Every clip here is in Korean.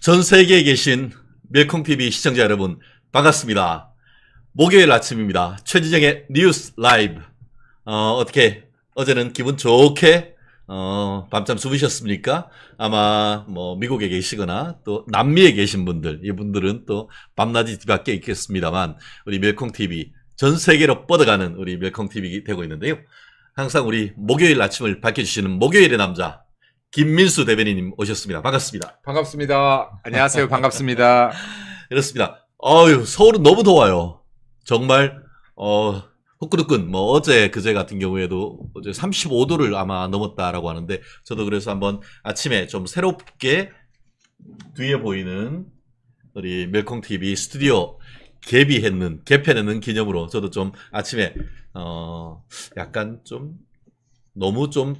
전 세계에 계신 멜콩TV 시청자 여러분 반갑습니다. 목요일 아침입니다. 최지정의 뉴스 라이브. 어떻게 어제는 기분 좋게 밤잠 주무셨습니까? 아마 뭐 미국에 계시거나 또 남미에 계신 분들, 이분들은 또 밤낮이 뒤바뀌어 있겠습니다만 우리 멜콩TV 전 세계로 뻗어가는 우리 멜콩TV 되고 있는데요. 항상 우리 목요일 아침을 밝혀주시는 목요일의 남자 김민수 대변인님 오셨습니다. 반갑습니다. 반갑습니다. 안녕하세요. 반갑습니다. 그렇습니다. 서울은 너무 더워요. 정말 후끈후끈. 어제 그제 같은 경우에도 어제 35도를 아마 넘었다라고 하는데, 저도 그래서 한번 아침에 좀 새롭게 뒤에 보이는 우리 멜콩TV 스튜디오 개편했는 기념으로 저도 좀 아침에 약간 좀 너무 좀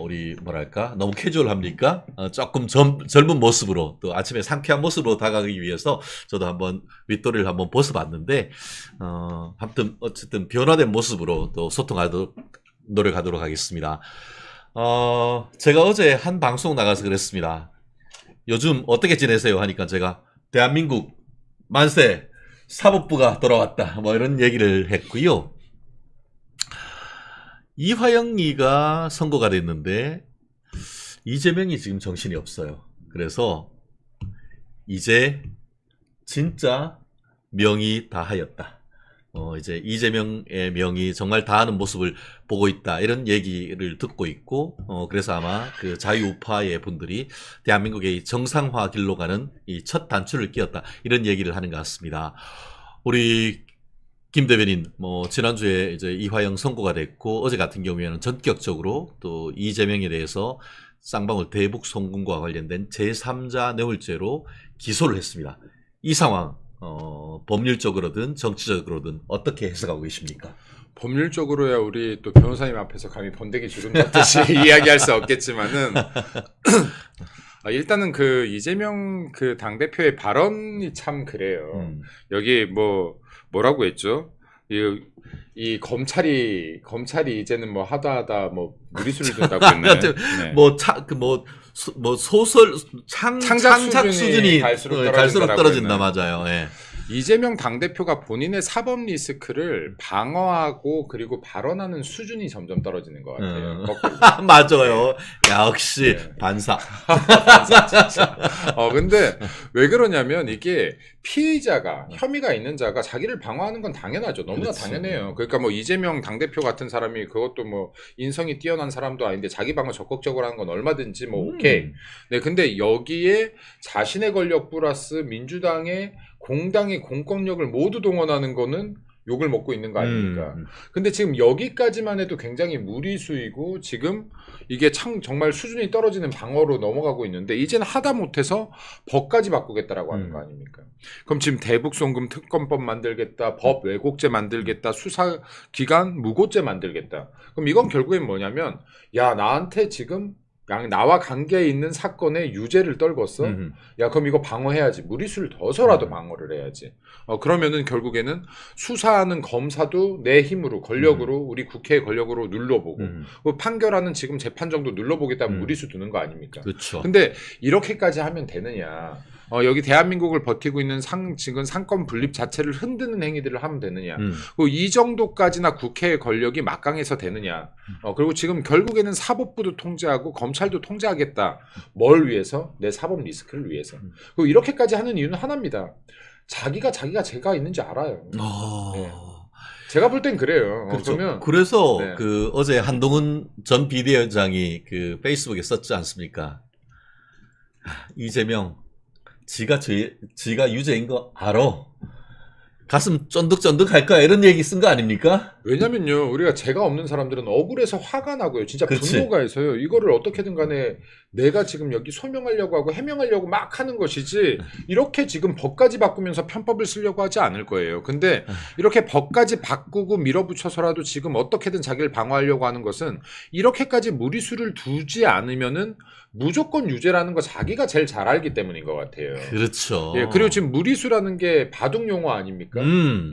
우리 뭐랄까 너무 캐주얼합니까? 조금 젊은 모습으로, 또 아침에 상쾌한 모습으로 다가가기 위해서 저도 한번 윗도리를 한번 벗어봤는데, 아무튼 어쨌든 변화된 모습으로 또 소통하도록 노력하도록 하겠습니다. 제가 어제 한 방송 나가서 그랬습니다. 요즘 어떻게 지내세요 하니까 제가 대한민국 만세, 사법부가 돌아왔다, 뭐 이런 얘기를 했고요. 이화영이가 선고가 됐는데 이재명이 지금 정신이 없어요. 그래서 이제 진짜 명이 다하였다. 이제 이재명의 명이 정말 다하는 모습을 보고 있다, 이런 얘기를 듣고 있고, 그래서 아마 그 자유우파의 분들이 대한민국의 정상화 길로 가는 이 첫 단추를 끼웠다, 이런 얘기를 하는 것 같습니다. 우리 김 대변인, 지난주에 이제 이화영 선고가 됐고, 어제 같은 경우에는 전격적으로 또 이재명에 대해서 쌍방울 대북 송금과 관련된 제3자 뇌물죄로 기소를 했습니다. 이 상황, 법률적으로든 정치적으로든 어떻게 해석하고 계십니까? 법률적으로야 우리 또 변호사님 앞에서 감히 번데기 주름 잡듯이 이야기할 수 없겠지만은, 일단은 그 이재명 그 당대표의 발언이 참 그래요. 여기 뭐라고 했죠? 이 검찰이 이제는 뭐 하다 무리수를 둔다고 했네. 네. 소설 창작 수준이 갈수록 떨어진다. 맞아요. 예. 이재명 당대표가 본인의 사법 리스크를 방어하고 그리고 발언하는 수준이 점점 떨어지는 것 같아요. 맞아요. 역시 네. 반사. 진짜. 근데 왜 그러냐면, 이게 피의자가, 혐의가 있는 자가 자기를 방어하는 건 당연하죠. 너무나 그렇지. 당연해요. 그러니까 이재명 당대표 같은 사람이, 그것도 인성이 뛰어난 사람도 아닌데 자기 방어 적극적으로 하는 건 얼마든지 오케이. 네, 근데 여기에 자신의 권력 플러스 민주당의 공당의 공권력을 모두 동원하는 거는 욕을 먹고 있는 거 아닙니까? 근데 지금 여기까지만 해도 굉장히 무리수이고, 지금 이게 정말 수준이 떨어지는 방어로 넘어가고 있는데, 이제는 하다 못해서 법까지 바꾸겠다라고 하는 거 아닙니까? 그럼 지금 대북송금 특검법 만들겠다, 법 왜곡죄 만들겠다, 수사기관 무고죄 만들겠다. 그럼 이건 결국엔 뭐냐면, 야, 나한테 지금 나와 관계에 있는 사건에 유죄를 떨궜어? 야, 그럼 이거 방어해야지. 무리수를 둬서라도 방어를 해야지. 그러면은 결국에는 수사하는 검사도 내 힘으로, 권력으로, 우리 국회의 권력으로 눌러보고, 판결하는 지금 재판정도 눌러보겠다면 무리수 두는 거 아닙니까? 그렇죠. 근데 이렇게까지 하면 되느냐? 여기 대한민국을 버티고 있는 지금 상권 분립 자체를 흔드는 행위들을 하면 되느냐? 이 정도까지나 국회의 권력이 막강해서 되느냐? 그리고 지금 결국에는 사법부도 통제하고 검찰도 통제하겠다. 뭘 위해서? 내 사법 리스크를 위해서. 그리고 이렇게까지 하는 이유는 하나입니다. 자기가 죄가 있는지 알아요. 네. 제가 볼 땐 그래요. 그렇죠. 그래서 네. 어제 한동훈 전 비대위원장이 페이스북에 썼지 않습니까? 이재명, 지가 유죄인 거 알아. 가슴 쫀득쫀득 할 거야, 이런 얘기 쓴 거 아닙니까? 왜냐면요, 우리가 죄가 없는 사람들은 억울해서 화가 나고요. 진짜 그치. 분노가 해서요. 이거를 어떻게든 간에 내가 지금 여기 소명하려고 하고 해명하려고 막 하는 것이지, 이렇게 지금 법까지 바꾸면서 편법을 쓰려고 하지 않을 거예요. 근데 이렇게 법까지 바꾸고 밀어붙여서라도 지금 어떻게든 자기를 방어하려고 하는 것은, 이렇게까지 무리수를 두지 않으면은 무조건 유죄라는 거 자기가 제일 잘 알기 때문인 것 같아요. 그렇죠. 예, 그리고 지금 무리수라는 게 바둑 용어 아닙니까?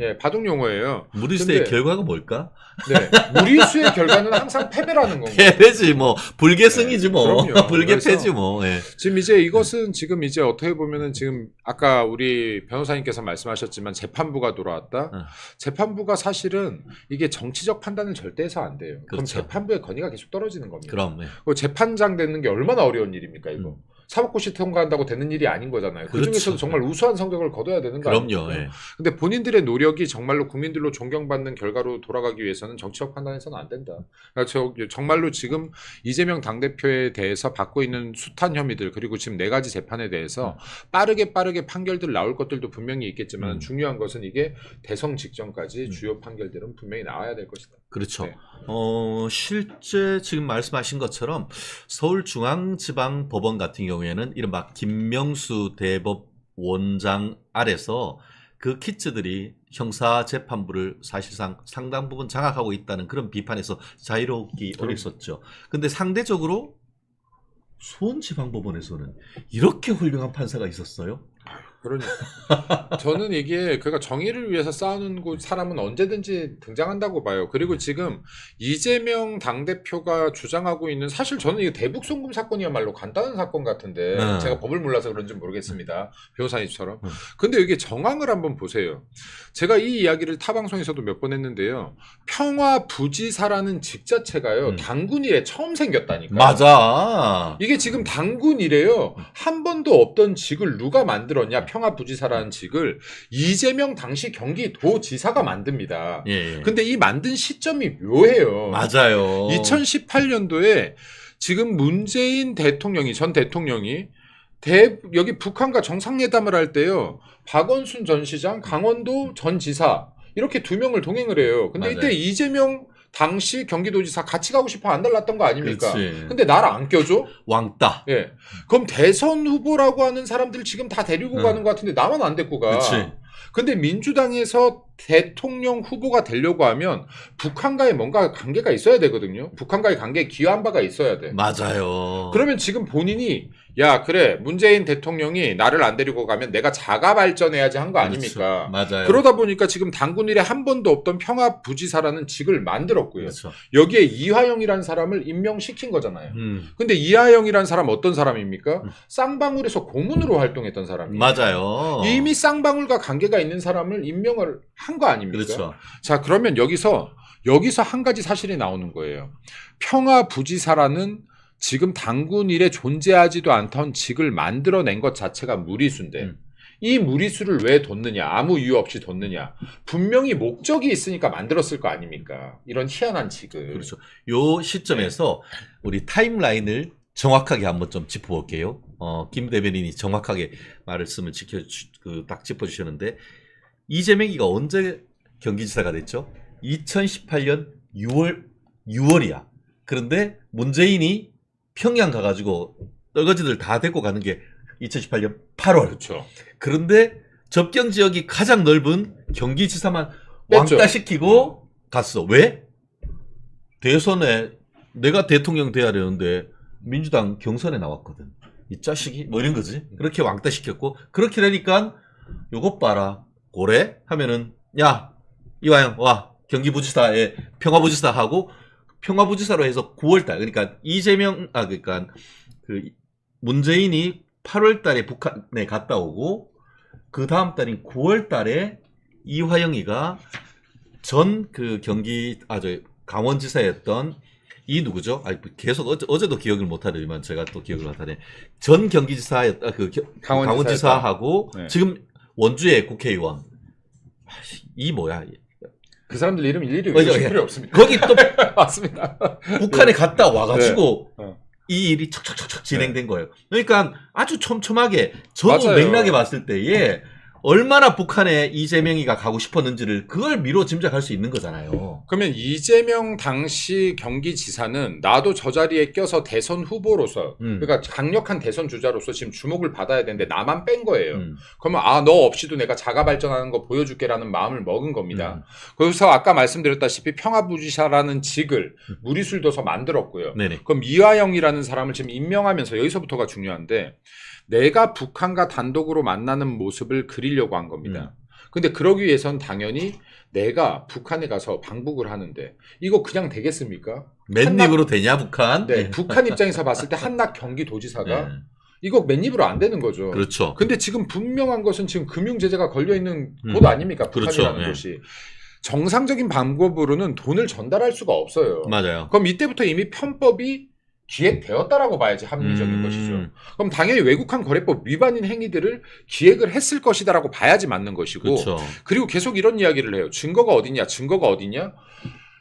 예, 바둑 용어예요. 무리수의 근데- 결과가 뭘까? 네, 무리수의 결과는 항상 패배라는 건가요? 패배지 뭐 불계승이지 뭐 그럼요. 불계패지 뭐. 예. 지금 이제 이것은 지금 이제 어떻게 보면은 지금 아까 우리 변호사님께서 말씀하셨지만 재판부가 돌아왔다. 재판부가 사실은 이게 정치적 판단은 절대 해서 안 돼요. 그럼 그렇죠. 재판부의 권위가 계속 떨어지는 겁니다. 그럼 예. 그 재판장 되는 게 얼마나 어려운 일입니까 이거? 사법고시 통과한다고 되는 일이 아닌 거잖아요. 그 그렇죠. 중에서도 정말 우수한 성적을 거둬야 되는 거 그럼요. 아닙니까? 예. 근데 본인들의 노력이 정말로 국민들로 존경받는 결과로 돌아가기 위해서는 정치적 판단에서는 안 된다. 그러니까 정말로 지금 이재명 당대표에 대해서 받고 있는 숱한 혐의들 그리고 지금 4가지 재판에 대해서 빠르게 판결들 나올 것들도 분명히 있겠지만 중요한 것은 이게 대선 직전까지 주요 판결들은 분명히 나와야 될 것이다. 그렇죠. 네. 실제 지금 말씀하신 것처럼 서울중앙지방법원 같은 경우에는 이른바 김명수 대법원장 아래서 그 키즈들이 형사재판부를 사실상 상당 부분 장악하고 있다는 그런 비판에서 자유롭게 어렸었죠. 근데 상대적으로 수원지방법원에서는 이렇게 훌륭한 판사가 있었어요? 그러니까 저는 이게 그러니까 정의를 위해서 싸우는 사람은 언제든지 등장한다고 봐요. 그리고 지금 이재명 당대표가 주장하고 있는 사실 저는 이게 대북 송금 사건이야말로 간단한 사건 같은데 제가 법을 몰라서 그런지 모르겠습니다. 변호사님처럼. 근데 이게 정황을 한번 보세요. 제가 이 이야기를 타 방송에서도 몇 번 했는데요. 평화부지사라는 직 자체가요. 당군 이래 처음 생겼다니까. 맞아. 이게 지금 당군 이래요. 한 번도 없던 직을 누가 만들었냐? 평화부지사라는 직을 이재명 당시 경기도지사가 만듭니다. 예, 예. 근데 이 만든 시점이 묘해요. 맞아요. 2018년도에 지금 문재인 대통령이 전 대통령이 여기 북한과 정상회담을 할 때요. 박원순 전 시장, 강원도 전 지사 이렇게 2명을 동행을 해요. 근데 맞아요. 이때 이재명 당시 경기도지사 같이 가고 싶어 안 달랐던 거 아닙니까? 그렇지. 근데 나를 안 껴줘? 왕따. 예. 그럼 대선 후보라고 하는 사람들 지금 다 데리고 가는 것 같은데 나만 안 데리고 가. 그렇지. 근데 민주당에서 대통령 후보가 되려고 하면 북한과의 뭔가 관계가 있어야 되거든요. 북한과의 관계에 기여한 바가 있어야 돼. 맞아요. 그러면 지금 본인이 야 그래 문재인 대통령이 나를 안 데리고 가면 내가 자가 발전해야지 한 거 아닙니까? 그렇죠. 맞아요. 그러다 보니까 지금 당군 일에 한 번도 없던 평화부지사라는 직을 만들었고요. 그렇죠. 여기에 이화영이라는 사람을 임명시킨 거잖아요. 근데 이하영이라는 사람 어떤 사람입니까? 쌍방울에서 고문으로 활동했던 사람이에요. 맞아요. 이미 쌍방울과 관계가 있는 사람을 임명을 한 거 아닙니까? 그렇죠. 자, 그러면 여기서 한 가지 사실이 나오는 거예요. 평화부지사라는 지금 당군 일에 존재하지도 않던 직을 만들어낸 것 자체가 무리수인데 이 무리수를 왜 뒀느냐? 아무 이유 없이 뒀느냐? 분명히 목적이 있으니까 만들었을 거 아닙니까? 이런 희한한 직을. 그렇죠. 요 시점에서 우리 타임라인을 정확하게 한번 좀 짚어볼게요. 김 대변인이 정확하게 말씀을 딱 짚어주셨는데 이재명이가 언제 경기지사가 됐죠? 2018년 6월이야. 그런데 문재인이 평양 가가지고 떨거지들 다 데리고 가는 게 2018년 8월. 그렇죠. 그런데 접경 지역이 가장 넓은 경기지사만 뺐죠. 왕따시키고 갔어. 왜? 대선에 내가 대통령 돼야 되는데 민주당 경선에 나왔거든. 이 자식이 뭐 이런 거지. 그렇게 왕따시켰고 그렇게 되니까 요것 봐라. 고래 하면은 야 이화영 와 경기부지사에 평화부지사 하고 평화부지사로 해서 9월달 그러니까 그러니까 그 문재인이 8월달에 북한에 갔다 오고 그 다음 달인 9월달에 이화영이가 전 그 강원지사였던 이 누구죠? 계속 어제도 기억을 못하더니만 제가 또 기억을 못하네. 전 경기지사였다 강원지사하고 네. 지금 원주의 국회의원. 이 뭐야? 그 사람들 이름 일일이 외우실 필요 없습니다. 거기 또 맞습니다. 북한에 갔다 와가지고 네. 이 일이 척척척척 진행된 거예요. 그러니까 아주 촘촘하게 저도 맞아요. 맥락에 봤을 때에 얼마나 북한에 이재명이가 가고 싶었는지를 그걸 미로 짐작할 수 있는 거잖아요. 그러면 이재명 당시 경기지사는 나도 저 자리에 껴서 대선 후보로서 그러니까 강력한 대선 주자로서 지금 주목을 받아야 되는데 나만 뺀 거예요. 그러면 너 없이도 내가 자가 발전하는 거 보여줄게라는 마음을 먹은 겁니다. 그래서 아까 말씀드렸다시피 평화부지사라는 직을 무리수를 둬서 만들었고요. 네네. 그럼 이화영이라는 사람을 지금 임명하면서 여기서부터가 중요한데 내가 북한과 단독으로 만나는 모습을 그리려고 한 겁니다. 근데 그러기 위해선 당연히 내가 북한에 가서 방북을 하는데 이거 그냥 되겠습니까? 맨입으로 되냐 북한? 네, 북한 입장에서 봤을 때 한낙 경기도지사가 네. 이거 맨입으로 안 되는 거죠. 그렇죠. 근데 지금 분명한 것은 지금 금융제재가 걸려있는 곳 아닙니까? 북한이라는 그렇죠. 곳이. 정상적인 방법으로는 돈을 전달할 수가 없어요. 맞아요. 그럼 이때부터 이미 편법이 기획되었다라고 봐야지 합리적인 것이죠. 그럼 당연히 외국환 거래법 위반인 행위들을 기획을 했을 것이다라고 봐야지 맞는 것이고 그렇죠. 그리고 계속 이런 이야기를 해요. 증거가 어디냐? 증거가 어디냐?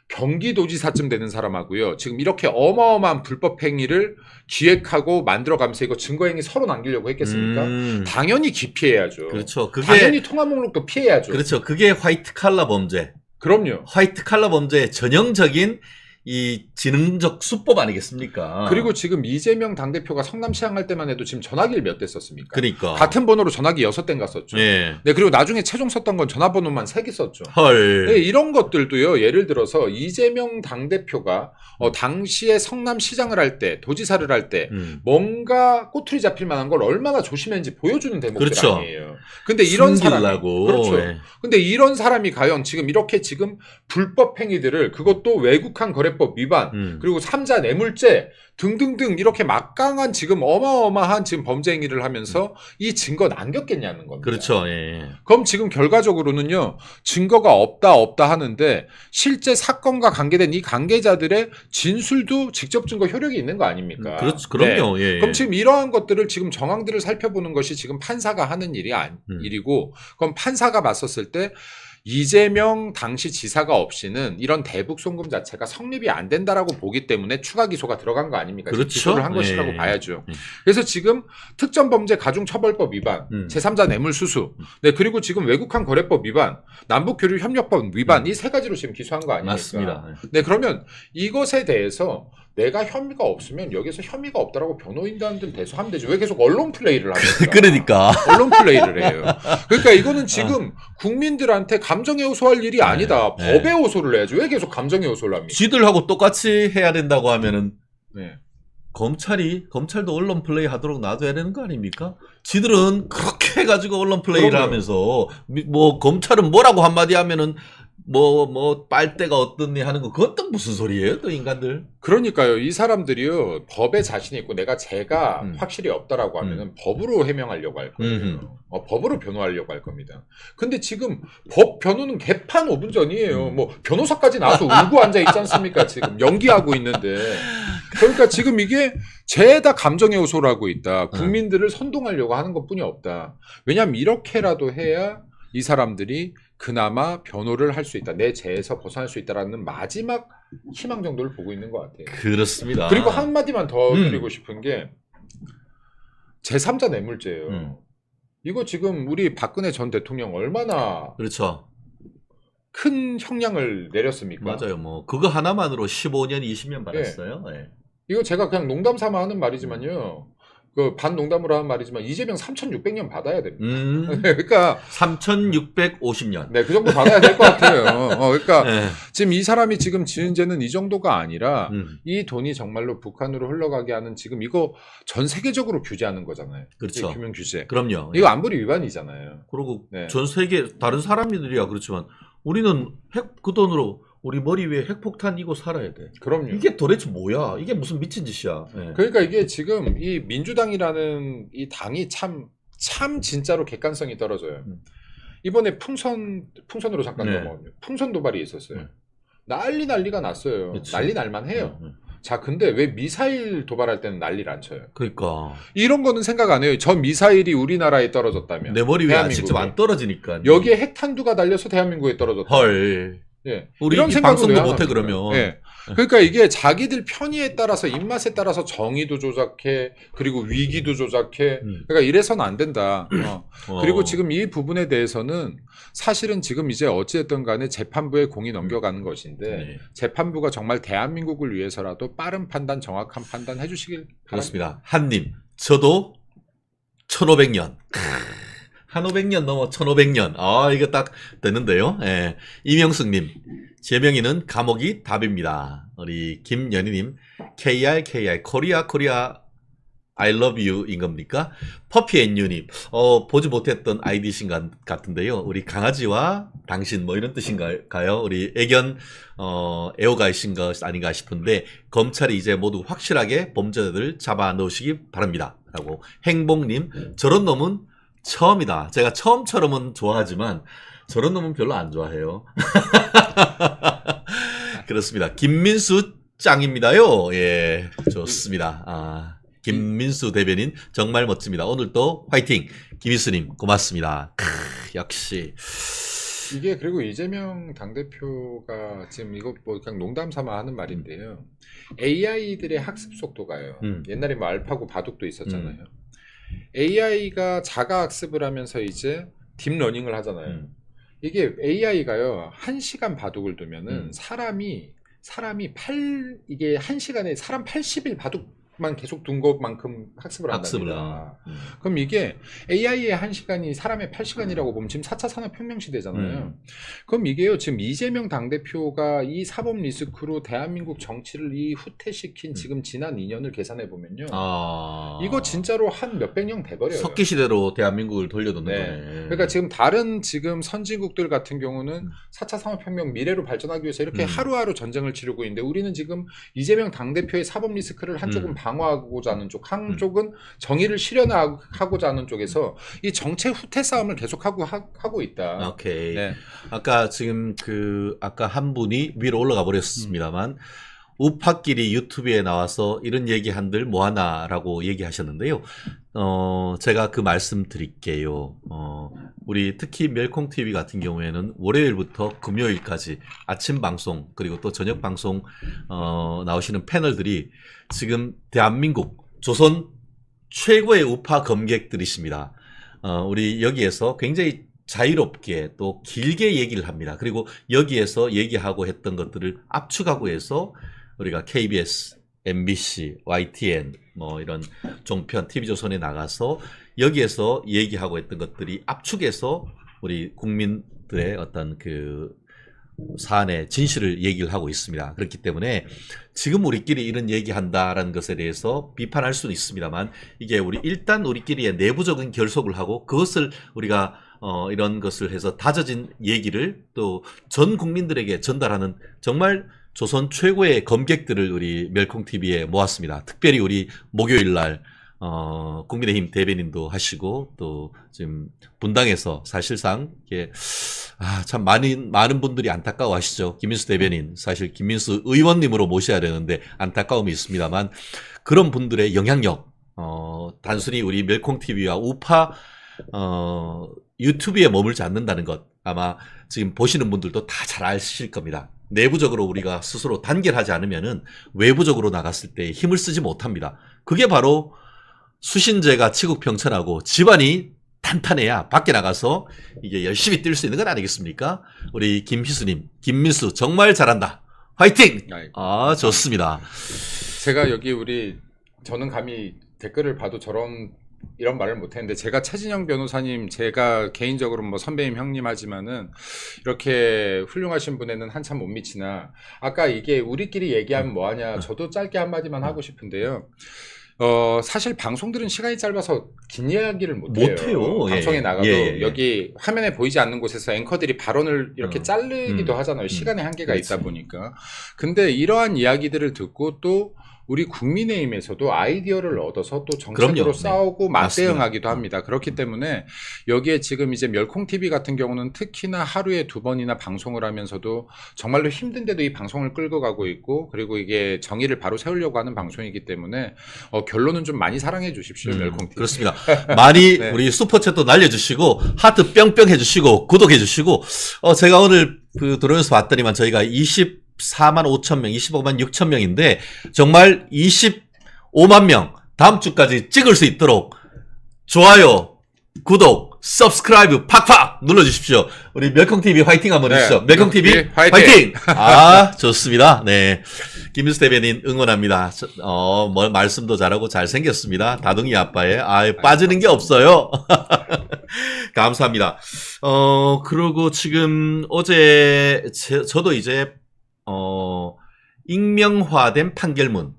경기도지사쯤 되는 사람하고요. 지금 이렇게 어마어마한 불법 행위를 기획하고 만들어가면서 이거 증거행위 서로 남기려고 했겠습니까? 당연히 기피해야죠. 그렇죠. 그게 당연히 통화 목록도 피해야죠. 그렇죠. 그게 화이트 칼라 범죄. 그럼요. 화이트 칼라 범죄의 전형적인 이 지능적 수법 아니겠습니까? 그리고 지금 이재명 당대표가 성남시장 할 때만 해도 지금 전화기를 몇 대 썼습니까? 그러니까. 같은 번호로 전화기 6대인가 썼죠. 예. 네, 그리고 나중에 최종 썼던 건 전화번호만 3개 썼죠. 헐. 네, 이런 것들도요. 예를 들어서 이재명 당대표가 당시에 성남시장을 할 때, 도지사를 할 때 뭔가 꼬투리 잡힐 만한 걸 얼마나 조심했는지 보여주는 대목들 그렇죠. 아니에요. 근데 이런 사람이 숨기려고. 그렇죠. 예. 근데 이런 사람이 과연 지금 이렇게 지금 불법 행위들을 그것도 외국환 거래법 위반 그리고 3자 뇌물죄 등등등 이렇게 막강한 지금 어마어마한 지금 범죄 행위를 하면서 이 증거 남겼겠냐는 겁니다. 그렇죠. 예. 그럼 지금 결과적으로는요. 증거가 없다 하는데 실제 사건과 관계된 이 관계자들의 진술도 직접 증거 효력이 있는 거 아닙니까? 그렇죠. 그럼요. 네. 예. 그럼 지금 이러한 것들을 지금 정황들을 살펴보는 것이 지금 판사가 하는 일이고 그럼 판사가 봤었을 때 이재명 당시 지사가 없이는 이런 대북 송금 자체가 성립이 안 된다라고 보기 때문에 추가 기소가 들어간 거 아닙니까? 그렇죠. 기소를 한 것이라고 예. 봐야죠. 그래서 지금 특정범죄 가중처벌법 위반, 제3자 뇌물수수, 네 그리고 지금 외국환 거래법 위반, 남북교류협력법 위반 이 세 가지로 지금 기소한 거 아닙니까? 맞습니다. 네 그러면 이것에 대해서 내가 혐의가 없으면 여기서 혐의가 없다라고 변호인단들 대수하면 되죠. 왜 계속 언론 플레이를 합니까? 그러니까. 언론 플레이를 해요. 그러니까 이거는 지금 국민들한테 감정에 호소할 일이 아니다. 네. 법에 호소를 해야지. 왜 계속 감정에 호소를 합니까? 쥐들하고 똑같이 해야 된다고 하면은 네. 검찰도 언론 플레이 하도록 놔둬야 되는 거 아닙니까? 지들은 그렇게 해가지고 언론 플레이를 그럼요. 하면서 뭐 검찰은 뭐라고 한마디 하면은 뭐 빨대가 어떻니 하는 거 그건 또 무슨 소리예요, 또 인간들? 그러니까요. 이 사람들이요. 법에 자신이 있고 내가 죄가 확실히 없다라고 하면은 법으로 해명하려고 할 거예요. 법으로 변호하려고 할 겁니다. 근데 지금 법 변호는 개판 5분 전이에요. 뭐 변호사까지 나와서 울고 앉아 있지 않습니까? 지금 연기하고 있는데. 그러니까 지금 이게 죄다 감정의 호소를 하고 있다. 국민들을 선동하려고 하는 것뿐이 없다. 왜냐하면 이렇게라도 해야 이 사람들이 그나마 변호를 할 수 있다. 내 죄에서 벗어날 수 있다라는 마지막 희망 정도를 보고 있는 것 같아요. 그렇습니다. 그리고 한마디만 더 드리고 싶은 게 제3자 뇌물죄예요. 이거 지금 우리 박근혜 전 대통령 얼마나 그렇죠. 큰 형량을 내렸습니까? 맞아요. 뭐 그거 하나만으로 15년, 20년 받았어요. 네. 이거 제가 그냥 농담 삼아 하는 말이지만요. 그 반농담으로 하는 말이지만 이재명 3,600년 받아야 됩니다. 그러니까 3,650년. 네, 그 정도 받아야 될 것 같아요. 그러니까 네. 지금 이 사람이 지금 지은 죄는 이 정도가 아니라 이 돈이 정말로 북한으로 흘러가게 하는 지금 이거 전 세계적으로 규제하는 거잖아요. 그렇죠. 이 금융 규제. 그럼요. 이거 안보리 위반이잖아요. 그리고 네. 전 세계 다른 사람들이야 그렇지만 우리는 그 돈으로 우리 머리 위에 핵폭탄 이고 살아야 돼. 그럼요. 이게 도대체 뭐야? 이게 무슨 미친 짓이야? 네. 그러니까 이게 지금 이 민주당이라는 이 당이 참 진짜로 객관성이 떨어져요. 이번에 풍선으로 잠깐 네. 넘어가면 풍선 도발이 있었어요. 난리가 났어요. 그치. 난리 날만 해요. 자, 근데 왜 미사일 도발할 때는 난리를 안 쳐요? 그러니까 이런 거는 생각 안 해요. 저 미사일이 우리나라에 떨어졌다면 내 머리 위에 대한민국에. 직접 안 떨어지니까. 여기에 핵탄두가 달려서 대한민국에 떨어졌다. 헐. 예. 우리 이런 이 생각을 방송도 왜 못해 안 합니까? 그러면. 예. 그러니까 이게 자기들 편의에 따라서 입맛에 따라서 정의도 조작해 그리고 위기도 조작해 그러니까 이래서는 안 된다. 그리고 지금 이 부분에 대해서는 사실은 지금 이제 어찌됐든 간에 재판부에 공이 넘겨가는 것인데 네. 재판부가 정말 대한민국을 위해서라도 빠른 판단 정확한 판단 해주시길 바랍니다. 그렇습니다. 한님, 저도 1500년. 한 500년 넘어 1500년. 아, 이거 딱 되는데요. 예. 이명숙님, 제명이는 감옥이 답입니다. 우리 김연희님, KR, 코리아, I love you 인 겁니까? 퍼피앤유님, 보지 못했던 아이디신 같은데요. 우리 강아지와 당신 뭐 이런 뜻인가요? 우리 애견, 애호가이신 것 아닌가 싶은데, 검찰이 이제 모두 확실하게 범죄자들 잡아 넣으시기 바랍니다. 라고. 행복님, 저런 놈은 처음이다. 제가 처음처럼은 좋아하지만 저런 놈은 별로 안 좋아해요. 그렇습니다. 김민수 짱입니다요. 예, 좋습니다. 김민수 대변인 정말 멋집니다. 오늘도 화이팅. 김희수님 고맙습니다. 역시 이게 그리고 이재명 당대표가 지금 이거 뭐 그냥 농담 삼아 하는 말인데요. AI들의 학습 속도가요. 옛날에 뭐 알파고 바둑도 있었잖아요. AI가 자가 학습을 하면서 이제 딥러닝을 하잖아요. 이게 AI가요, 1시간 바둑을 두면은 사람이 이게 1시간에 사람 80일 바둑만 계속 둔 것만큼 학습을 한답니다. 그럼 이게 AI의 1시간이 사람의 8시간이라고 보면 지금 4차 산업혁명 시대잖아요. 그럼 이게요, 지금 이재명 당대표가 이 사법 리스크로 대한민국 정치를 이 후퇴시킨 지금 지난 2년을 계산해 보면요. 이거 진짜로 한 몇백 년 돼버려요. 석기 시대로 대한민국을 돌려놓는 네. 거네. 그러니까 지금 다른 지금 선진국들 같은 경우는 4차 산업혁명 미래로 발전하기 위해서 이렇게 하루하루 전쟁을 치르고 있는데 우리는 지금 이재명 당대표의 사법 리스크를 한쪽은 방어하고자 하는 쪽, 한쪽은 정의를 실현하고자 하는 쪽에서 이 정책 후퇴 싸움을 계속하고 있다. 오케이. 네. 아까 지금 아까 한 분이 위로 올라가 버렸습니다만 우파끼리 유튜브에 나와서 이런 얘기 한들 뭐하나라고 얘기하셨는데요. 제가 그 말씀 드릴게요. 우리 특히 멜콩TV 같은 경우에는 월요일부터 금요일까지 아침 방송 그리고 또 저녁 방송 나오시는 패널들이 지금 대한민국 조선 최고의 우파 검객들이십니다. 우리 여기에서 굉장히 자유롭게 또 길게 얘기를 합니다. 그리고 여기에서 얘기하고 했던 것들을 압축하고 해서 우리가 KBS, MBC, YTN 뭐 이런 종편 TV조선에 나가서 여기에서 얘기하고 했던 것들이 압축해서 우리 국민들의 어떤 그 사안의 진실을 얘기를 하고 있습니다. 그렇기 때문에 지금 우리끼리 이런 얘기한다라는 것에 대해서 비판할 수는 있습니다만 이게 일단 우리끼리의 내부적인 결속을 하고 그것을 우리가 이런 것을 해서 다져진 얘기를 또 전 국민들에게 전달하는 정말 조선 최고의 검객들을 우리 멜콩TV에 모았습니다. 특별히 우리 목요일 날 국민의힘 대변인도 하시고 또 지금 분당에서 사실상 이게 참 많은 분들이 안타까워하시죠. 김민수 대변인 사실 김민수 의원님으로 모셔야 되는데 안타까움이 있습니다만 그런 분들의 영향력 단순히 우리 멜콩TV와 우파 유튜브에 머물지 않는다는 것 아마 지금 보시는 분들도 다 잘 아실 겁니다. 내부적으로 우리가 스스로 단결하지 않으면은 외부적으로 나갔을 때 힘을 쓰지 못합니다. 그게 바로 수신제가 치국평천하고 집안이 탄탄해야 밖에 나가서 이게 열심히 뛸 수 있는 건 아니겠습니까? 우리 김희수님, 김민수 정말 잘한다. 화이팅! 좋습니다. 제가 여기 저는 감히 댓글을 봐도 이런 말을 못했는데 제가 최진영 변호사님 제가 개인적으로 뭐 선배님 형님 하지만은 이렇게 훌륭하신 분에는 한참 못 미치나 아까 이게 우리끼리 얘기하면 뭐하냐 저도 짧게 한마디만 하고 싶은데요. 사실 방송들은 시간이 짧아서 긴 이야기를 못해요. 방송에 나가도 여기 화면에 보이지 않는 곳에서 앵커들이 발언을 이렇게 자르기도 하잖아요. 시간의 한계가 있다 보니까. 근데 이러한 이야기들을 듣고 또 우리 국민의힘에서도 아이디어를 얻어서 또 정책으로 싸우고 맞대응하기도 합니다. 그렇기 때문에 여기에 지금 이제 멸콩TV 같은 경우는 특히나 하루에 2번이나 방송을 하면서도 정말로 힘든데도 이 방송을 끌고 가고 있고 그리고 이게 정의를 바로 세우려고 하는 방송이기 때문에 결론은 좀 많이 사랑해 주십시오. 멸콩TV. 그렇습니다. 많이 우리 슈퍼챗도 날려주시고 하트 뿅뿅 해주시고 구독해 주시고 제가 오늘 그 들어오면서 봤더니만 저희가 24만 5천 명, 25만 6천 명인데 정말 25만 명 다음 주까지 찍을 수 있도록 좋아요, 구독, 서브스크라이브 팍팍 눌러주십시오. 우리 멸콩TV 화이팅 한번 해주시죠. 멸콩TV 화이팅! 아, 좋습니다. 네. 김민수 대변인 응원합니다. 뭐, 말씀도 잘하고 잘생겼습니다. 다둥이 아빠에. 빠지는 게 없어요. 감사합니다. 그리고 지금 어제, 저도 이제, 익명화된 판결문,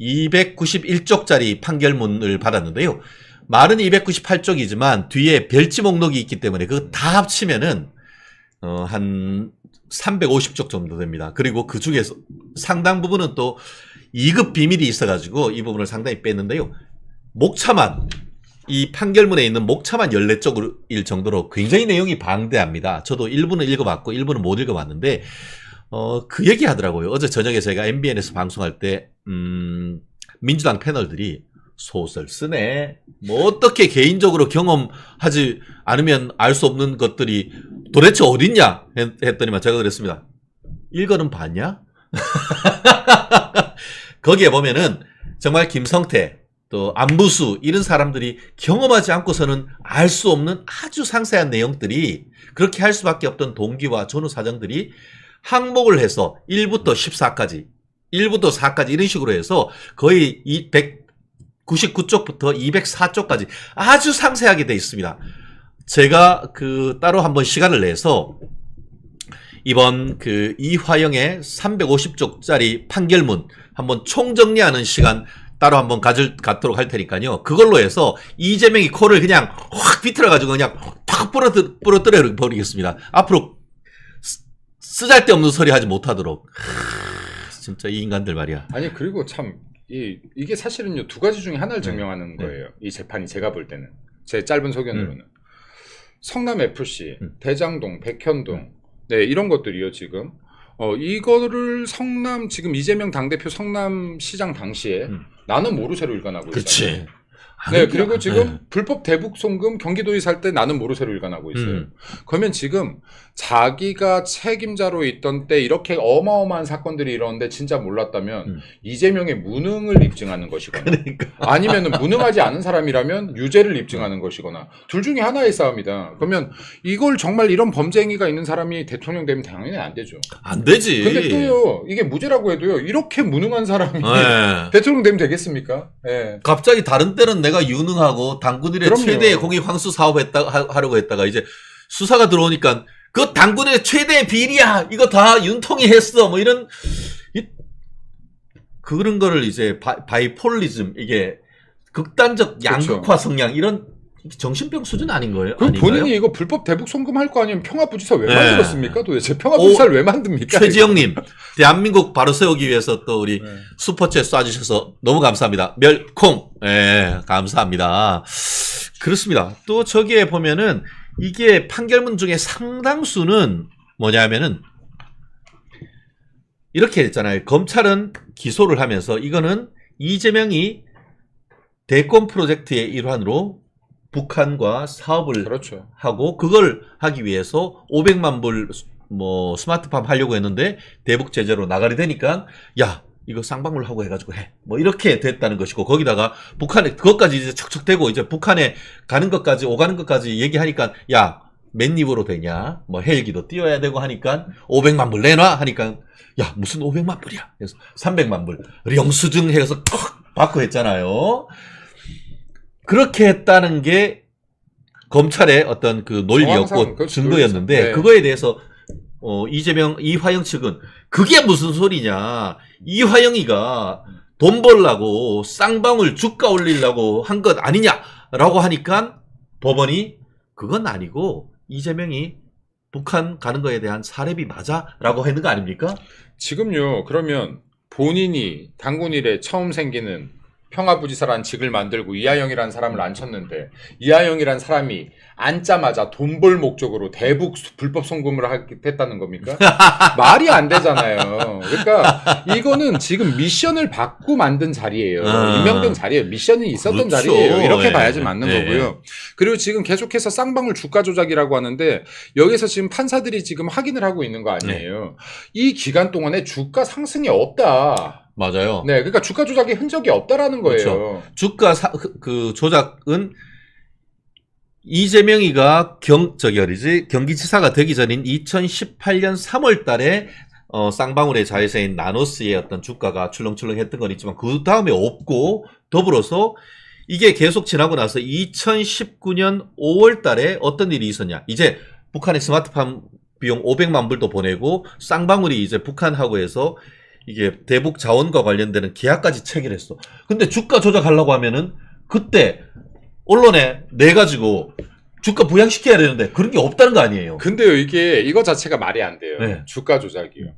291쪽짜리 판결문을 받았는데요. 말은 298쪽이지만 뒤에 별지 목록이 있기 때문에 그거 다 합치면은 한 350쪽 정도 됩니다. 그리고 그 중에서 상당 부분은 또 2급 비밀이 있어가지고 이 부분을 상당히 뺐는데요. 목차만 이 판결문에 있는 목차만 14쪽일 정도로 굉장히 내용이 방대합니다. 저도 일부는 읽어봤고 일부는 못 읽어봤는데 그 얘기 하더라고요. 어제 저녁에 제가 MBN에서 방송할 때 민주당 패널들이 소설 쓰네. 뭐 어떻게 개인적으로 경험하지 않으면 알 수 없는 것들이 도대체 어딨냐 했더니만 제가 그랬습니다. 읽어는 봤냐? 거기에 보면은 정말 김성태 또 안부수 이런 사람들이 경험하지 않고서는 알 수 없는 아주 상세한 내용들이 그렇게 할 수밖에 없던 동기와 전후 사정들이 항목을 해서 1부터 14까지 1부터 4까지 이런 식으로 해서 거의 199쪽부터 204쪽까지 아주 상세하게 되어 있습니다. 제가 따로 한번 시간을 내서 이번 이화영의 350쪽짜리 판결문 한번 총정리하는 시간 따로 한번 갖도록 할 테니까요. 그걸로 해서 이재명이 코를 그냥 확 비틀어가지고 그냥 팍 부러뜨려 버리겠습니다. 앞으로 쓰잘데없는 소리 하지 못하도록. 진짜 이 인간들 말이야. 아니 그리고 참 이게 사실은요 두 가지 중에 하나를 증명하는 거예요. 이 재판이 제가 볼 때는 제 짧은 소견으로는 성남 FC, 대장동, 백현동, 네 이런 것들이요 지금 이거를 지금 이재명 당대표 성남시장 당시에 나는 모르쇠로 일관하고 있어요. 그렇지. 네 그리고 지금 불법 대북 송금 경기도에 살 때 나는 모르쇠로 일관하고 있어요. 그러면 지금 자기가 책임자로 있던 때 이렇게 어마어마한 사건들이 일어났는데 진짜 몰랐다면 이재명의 무능을 입증하는 것이거나 그러니까. 아니면 무능하지 않은 사람이라면 유죄를 입증하는 것이거나 둘 중에 하나의 싸움이다. 그러면 이걸 정말 이런 범죄행위가 있는 사람이 대통령 되면 당연히 안 되죠. 안 되지. 근데 또요 이게 무죄라고 해도요 이렇게 무능한 사람이 네. 대통령 되면 되겠습니까? 네. 갑자기 다른 때는 내가 유능하고 당군일의 그럼요. 최대의 공익 환수 사업 하려고 했다가 이제 수사가 들어오니까 그 당군의 최대의 비리야 이거 다 윤통이 했어 뭐 이런 그런 거를 이제 바이폴리즘 이게 극단적 양극화 그렇죠. 성향 이런 정신병 수준 아닌 거예요? 그럼 아닌가요? 본인이 이거 불법 대북 송금할 거 아니면 평화부지사 왜 네. 만들었습니까? 도대체 평화부지사를 왜 만듭니까? 최지영님 대한민국 바로 세우기 위해서 또 우리 네. 슈퍼챗 쏴주셔서 너무 감사합니다. 멸콩 감사합니다. 그렇습니다. 또 저기에 보면은 이게 판결문 중에 상당수는 뭐냐면은 이렇게 했잖아요. 검찰은 기소를 하면서 이거는 이재명이 대권 프로젝트의 일환으로 북한과 사업을 그렇죠. 하고 그걸 하기 위해서 500만 불 뭐 스마트팜 하려고 했는데 대북 제재로 나가리 되니까 야 이거 쌍방울 하고 해가지고 해 뭐 이렇게 됐다는 것이고 거기다가 북한에 그것까지 이제 척척대고 이제 북한에 가는 것까지 오가는 것까지 얘기하니까 야 맨입으로 되냐 뭐 헬기도 띄워야 되고 하니까 500만 불 내놔 하니까 야 무슨 500만 불이야 그래서 300만 불 영수증 해서 턱 받고 했잖아요. 그렇게 했다는 게 검찰의 어떤 그 논리였고 증거였는데 네. 그거에 대해서 이화영 측은 그게 무슨 소리냐 이화영이가 돈 벌라고 쌍방울 주가 올리려고 한 것 아니냐라고 하니까 법원이 그건 아니고 이재명이 북한 가는 거에 대한 사례비 맞아라고 하는 거 아닙니까? 지금요 그러면 본인이 당군일에 처음 생기는 평화부지사라는 직을 만들고 이하영이라는 사람을 앉혔는데 이하영이라는 사람이 앉자마자 돈 벌 목적으로 대북 불법 송금을 했다는 겁니까? 말이 안 되잖아요. 그러니까 이거는 지금 미션을 받고 만든 자리예요. 임명된 자리예요. 미션이 있었던 그렇죠. 자리예요. 이렇게 예. 봐야지 맞는 예. 거고요. 그리고 지금 계속해서 쌍방울 주가 조작이라고 하는데 여기서 지금 판사들이 지금 확인을 하고 있는 거 아니에요. 이 기간 동안에 주가 상승이 없다. 맞아요. 네, 그러니까 주가 조작의 흔적이 없다라는 거예요. 그렇죠. 주가 그 조작은 이재명이가 경기지사가 되기 전인 2018년 3월 달에 쌍방울의 자회사인 나노스의 어떤 주가가 출렁출렁 했던 건 있지만 그 다음에 없고 더불어서 이게 계속 지나고 나서 2019년 5월 달에 어떤 일이 있었냐. 이제 북한의 스마트폰 비용 500만 불도 보내고 쌍방울이 이제 북한하고 해서 이게 대북 자원과 관련되는 계약까지 체결했어. 근데 주가 조작하려고 하면은 그때 언론에 내가지고 주가 부양시켜야 되는데 그런 게 없다는 거 아니에요. 근데요, 이거 자체가 말이 안 돼요. 네. 주가 조작이요.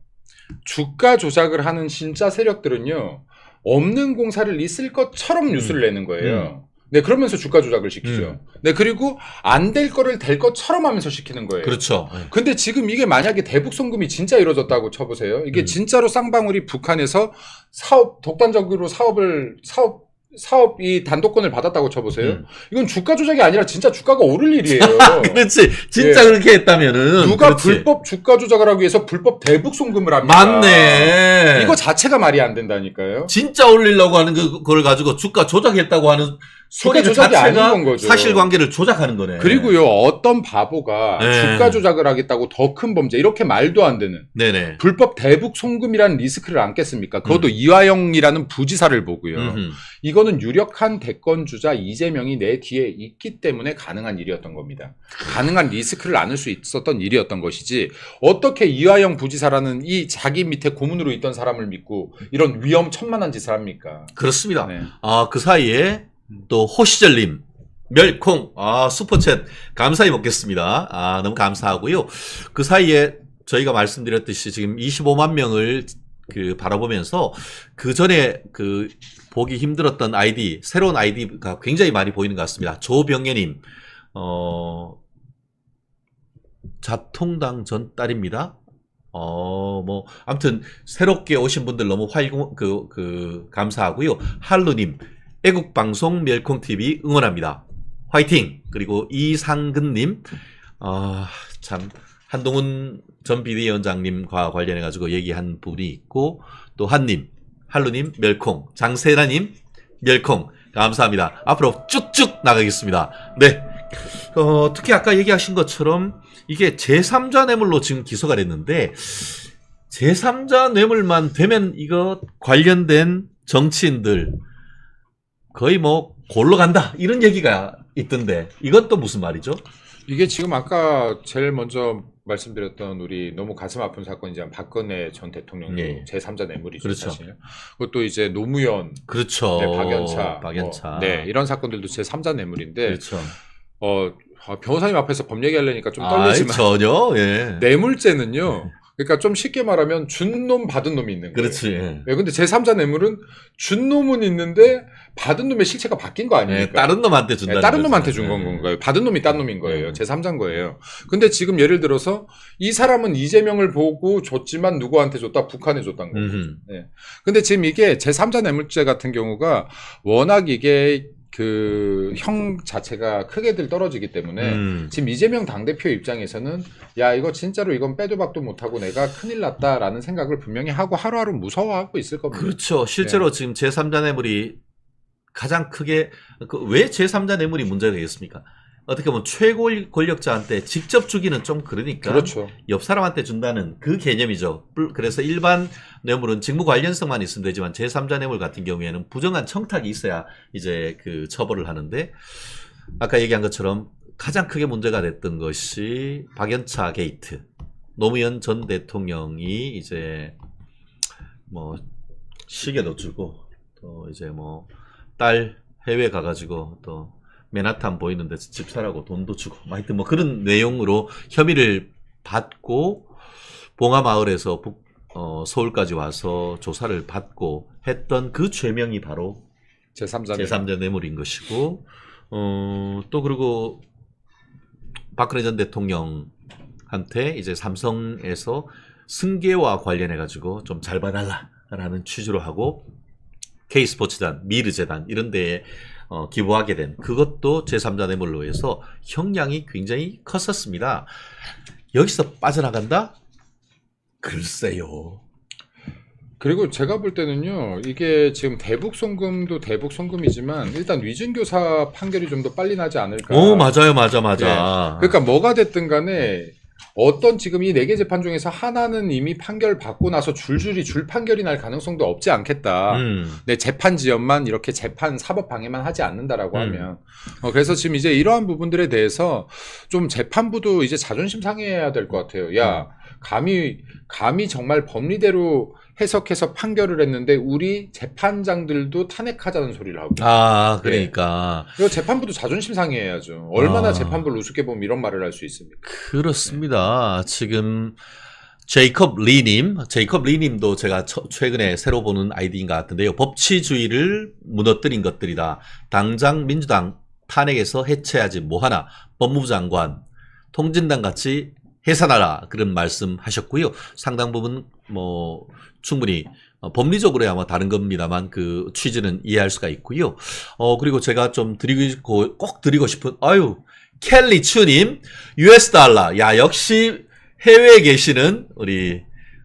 주가 조작을 하는 진짜 세력들은요, 없는 공사를 있을 것처럼 뉴스를 내는 거예요. 네, 그러면서 주가 조작을 시키죠. 네, 그리고 안 될 거를 될 것처럼 하면서 시키는 거예요. 그렇죠. 근데 지금 이게 만약에 대북 송금이 진짜 이루어졌다고 쳐보세요. 이게 진짜로 쌍방울이 북한에서 독단적으로 사업이 단독권을 받았다고 쳐보세요. 이건 주가 조작이 아니라 진짜 주가가 오를 일이에요. 그렇지. 진짜 예. 그렇게 했다면은 누가 그렇지. 불법 주가 조작을 하기 위해서 불법 대북 송금을 합니까? 맞네. 이거 자체가 말이 안 된다니까요. 진짜 올리려고 하는 그걸 가지고 주가 조작했다고 하는 주가 소리 조작이 아닌 자체가 건 거죠. 사실관계를 조작하는 거네. 그리고요, 어떤 바보가 네. 주가 조작을 하겠다고 더 큰 범죄, 이렇게 말도 안 되는 네네. 불법 대북 송금이라는 리스크를 안겠습니까? 그것도 이화영이라는 부지사를 보고요. 이거는 유력한 대권주자 이재명이 내 뒤에 있기 때문에 가능한 일이었던 겁니다. 가능한 리스크를 안을 수 있었던 일이었던 것이지, 어떻게 이화영 부지사라는 이 자기 밑에 고문으로 있던 사람을 믿고 이런 위험천만한 짓을 합니까? 그렇습니다. 네. 그 사이에 또 호시절님 멸콩 슈퍼챗 감사히 먹겠습니다. 너무 감사하고요. 그 사이에 저희가 말씀드렸듯이 지금 25만 명을 바라보면서 그 전에 보기 힘들었던 아이디, 새로운 아이디가 굉장히 많이 보이는 것 같습니다. 조병예님, 자통당 전 딸입니다. 아무튼 새롭게 오신 분들 너무 감사하고요. 할루님, 애국방송 멸콩TV 응원합니다. 화이팅! 그리고 이상근님, 참, 한동훈 전 비대위원장님과 관련해가지고 얘기한 부분이 있고, 또 한님, 할루님, 멸콩, 장세라님, 멸콩, 감사합니다. 앞으로 쭉쭉 나가겠습니다. 네. 특히 아까 얘기하신 것처럼 이게 제3자 뇌물로 지금 기소가 됐는데, 제3자 뇌물만 되면 이거 관련된 정치인들, 거의 골로 간다 이런 얘기가 있던데 이건 또 무슨 말이죠? 이게 지금 아까 제일 먼저 말씀드렸던 우리 너무 가슴 아픈 사건이지만 박근혜 전 대통령도 예. 제3자 뇌물이죠. 그렇죠. 사실. 그것도 이제 노무현, 그렇죠. 네, 박연차, 네, 이런 사건들도 제3자 뇌물인데, 그렇죠. 변호사님 앞에서 법 얘기하려니까 좀 떨리지만 전혀 예. 뇌물죄는요. 그러니까 좀 쉽게 말하면 준 놈 받은 놈이 있는 거예요. 그렇지. 예. 네, 근데 제3자 뇌물은 준 놈은 있는데 받은 놈의 실체가 바뀐 거 아닙니까? 예, 다른 놈한테 준다. 네, 다른 놈한테 준 건가요? 받은 놈이 딴 놈인 거예요. 제3자인 거예요. 근데 지금 예를 들어서 이 사람은 이재명을 보고 줬지만 누구한테 줬다? 북한에 줬다는 거예요. 네. 근데 지금 이게 제3자 뇌물죄 같은 경우가 워낙 이게 형 자체가 크게들 떨어지기 때문에 지금 이재명 당대표 입장에서는 야, 이거 진짜로 이건 빼도 박도 못하고 내가 큰일 났다라는 생각을 분명히 하고 하루하루 무서워하고 있을 겁니다. 그렇죠. 실제로 지금 제3자 뇌물이 가장 크게 왜 제3자 뇌물이 문제가 되겠습니까? 어떻게 보면 최고 권력자한테 직접 주기는 좀 그러니까 그렇죠. 옆 사람한테 준다는 그 개념이죠. 그래서 일반 뇌물은 직무 관련성만 있으면 되지만 제3자 뇌물 같은 경우에는 부정한 청탁이 있어야 이제 처벌을 하는데, 아까 얘기한 것처럼 가장 크게 문제가 됐던 것이 박연차 게이트. 노무현 전 대통령이 이제 시계도 주고 또 이제 딸 해외 가가지고 또 맨하탄 보이는 데서 집 사라고 돈도 주고 하여튼 그런 내용으로 혐의를 받고 봉하마을에서 서울까지 와서 조사를 받고 했던 그 죄명이 바로 제3자 뇌물인 것이고, 또 그리고 박근혜 전 대통령한테 이제 삼성에서 승계와 관련해가지고 좀 잘 봐달라라는 취지로 하고, K스포츠단, 미르재단 이런 데에 기부하게 된 그것도 제3자 뇌물로 해서 형량이 굉장히 컸었습니다. 여기서 빠져나간다? 글쎄요. 그리고 제가 볼 때는요, 이게 지금 대북 송금도 대북 송금이지만 일단 위증교사 판결이 좀 더 빨리 나지 않을까. 맞아요. 맞아. 그러니까 뭐가 됐든 간에 어떤 지금 이 4개 재판 중에서 하나는 이미 판결 받고 나서 줄줄이 줄 판결이 날 가능성도 없지 않겠다. 네, 재판 지연만 이렇게 재판 사법 방해만 하지 않는다라고 하면. 그래서 지금 이제 이러한 부분들에 대해서 좀 재판부도 이제 자존심 상해야 될 것 같아요. 야, 감히 정말 법리대로 해석해서 판결을 했는데 우리 재판장들도 탄핵하자는 소리를 하고. 그러니까. 이거 재판부도 자존심 상해야죠. 얼마나 재판부를 우습게 보면 이런 말을 할 수 있습니까? 그렇습니다. 지금 제이컵 리님도 제가 최근에 새로 보는 아이디인 것 같은데요. 법치주의를 무너뜨린 것들이다. 당장 민주당 탄핵에서 해체하지 뭐하나. 법무부 장관, 통진당 같이 해산하라 그런 말씀하셨고요. 상당 부분 충분히 법리적으로야 아마 다른 겁니다만 그 취지는 이해할 수가 있고요. 그리고 제가 좀 꼭 드리고 싶은 켈리 추님 US 달러. 야, 역시 해외에 계시는 우리